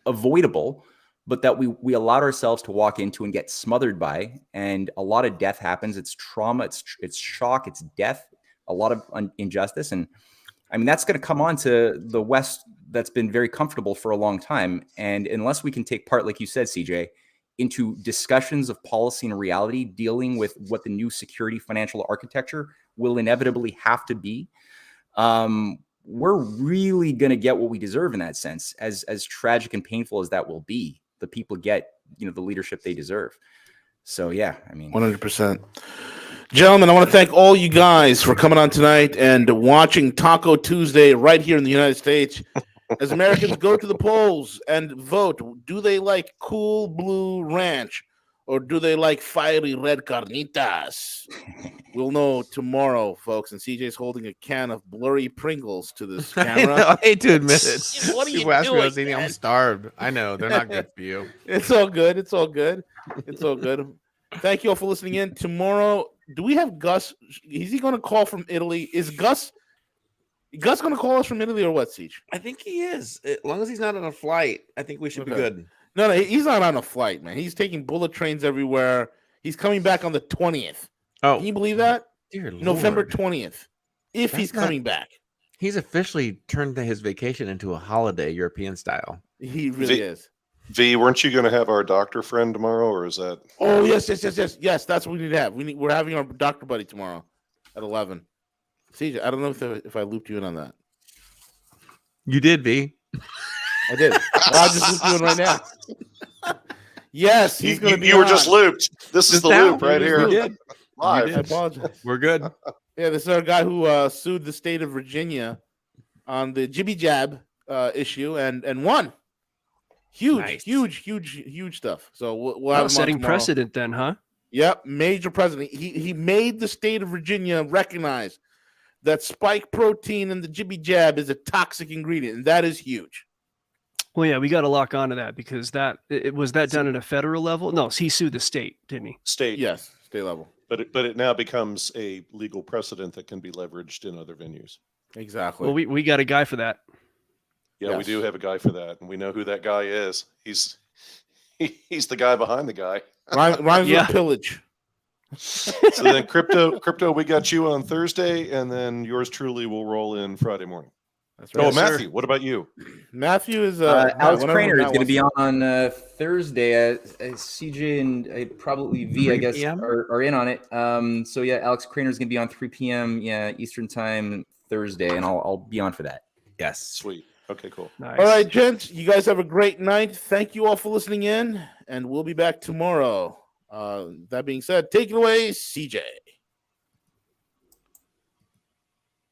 avoidable, but that we allowed ourselves to walk into and get smothered by. And a lot of death happens. It's trauma, it's shock, it's death, a lot of injustice. And I mean, that's going to come on to the West that's been very comfortable for a long time. And unless we can take part, like you said, CJ, into discussions of policy and reality, dealing with what the new security financial architecture will inevitably have to be, we're really going to get what we deserve in that sense, as tragic and painful as that will be. The people get, you know, the leadership they deserve. So, yeah, I mean, 100%. Gentlemen, I want to thank all you guys for coming on tonight and watching Taco Tuesday right here in the United States. As Americans go to the polls and vote, do they like cool blue ranch or do they like fiery red carnitas? We'll know tomorrow, folks. And CJ's holding a can of blurry Pringles to this camera. I hate to admit it. What are you doing? I'm starved. I know they're not good for you. It's all good. It's all good. It's all good. Thank you all for listening in. Tomorrow, do we have Gus? Is he going to call from Italy? Is Gus going to call us from Italy or what, Siege? I think he is. As long as he's not on a flight, I think we should be good. No, he's not on a flight, man. He's taking bullet trains everywhere. He's coming back on the 20th. Oh, can you believe that? Dear Lord. November 20th. If he's coming back. He's officially turned his vacation into a holiday, European style. He really is. V, weren't you going to have our doctor friend tomorrow, or is that? Oh, yes. Yes, that's what we need to have. We're having our doctor buddy tomorrow at 11. CJ, I don't know if I looped you in on that. You did, V. I did. I'll just loop you in right now. Yes, he's going to be. You were just looped. This is the loop right here. You did. Live. I apologize. We're good. Yeah, this is our guy who sued the state of Virginia on the jibby jab issue and won. Huge stuff. So we'll have him setting on tomorrow. precedent then, huh? Yep, major precedent. He made the state of Virginia recognize that spike protein in the jibby jab is a toxic ingredient, and that is huge. Well, yeah, we got to lock onto that because was that done at a federal level? No, he sued the state, didn't he? State. Yes, state level. But it now becomes a legal precedent that can be leveraged in other venues. Exactly. Well, we got a guy for that. Yeah, we do have a guy for that, and we know who that guy is. He's the guy behind the guy. Rhymes with pillage. So then crypto, we got you on Thursday, and then yours truly will roll in Friday morning. That's right. Oh, Matthew, what about you? Matthew is Alex Craner is going to be on Thursday. CJ and probably V, I guess, are in on it. So yeah, Alex Craner is going to be on 3 p.m. Eastern time Thursday, and I'll be on for that. Yes, sweet. Okay, cool. Nice. All right, gents, you guys have a great night. Thank you all for listening in, and we'll be back tomorrow. That being said, take it away, CJ.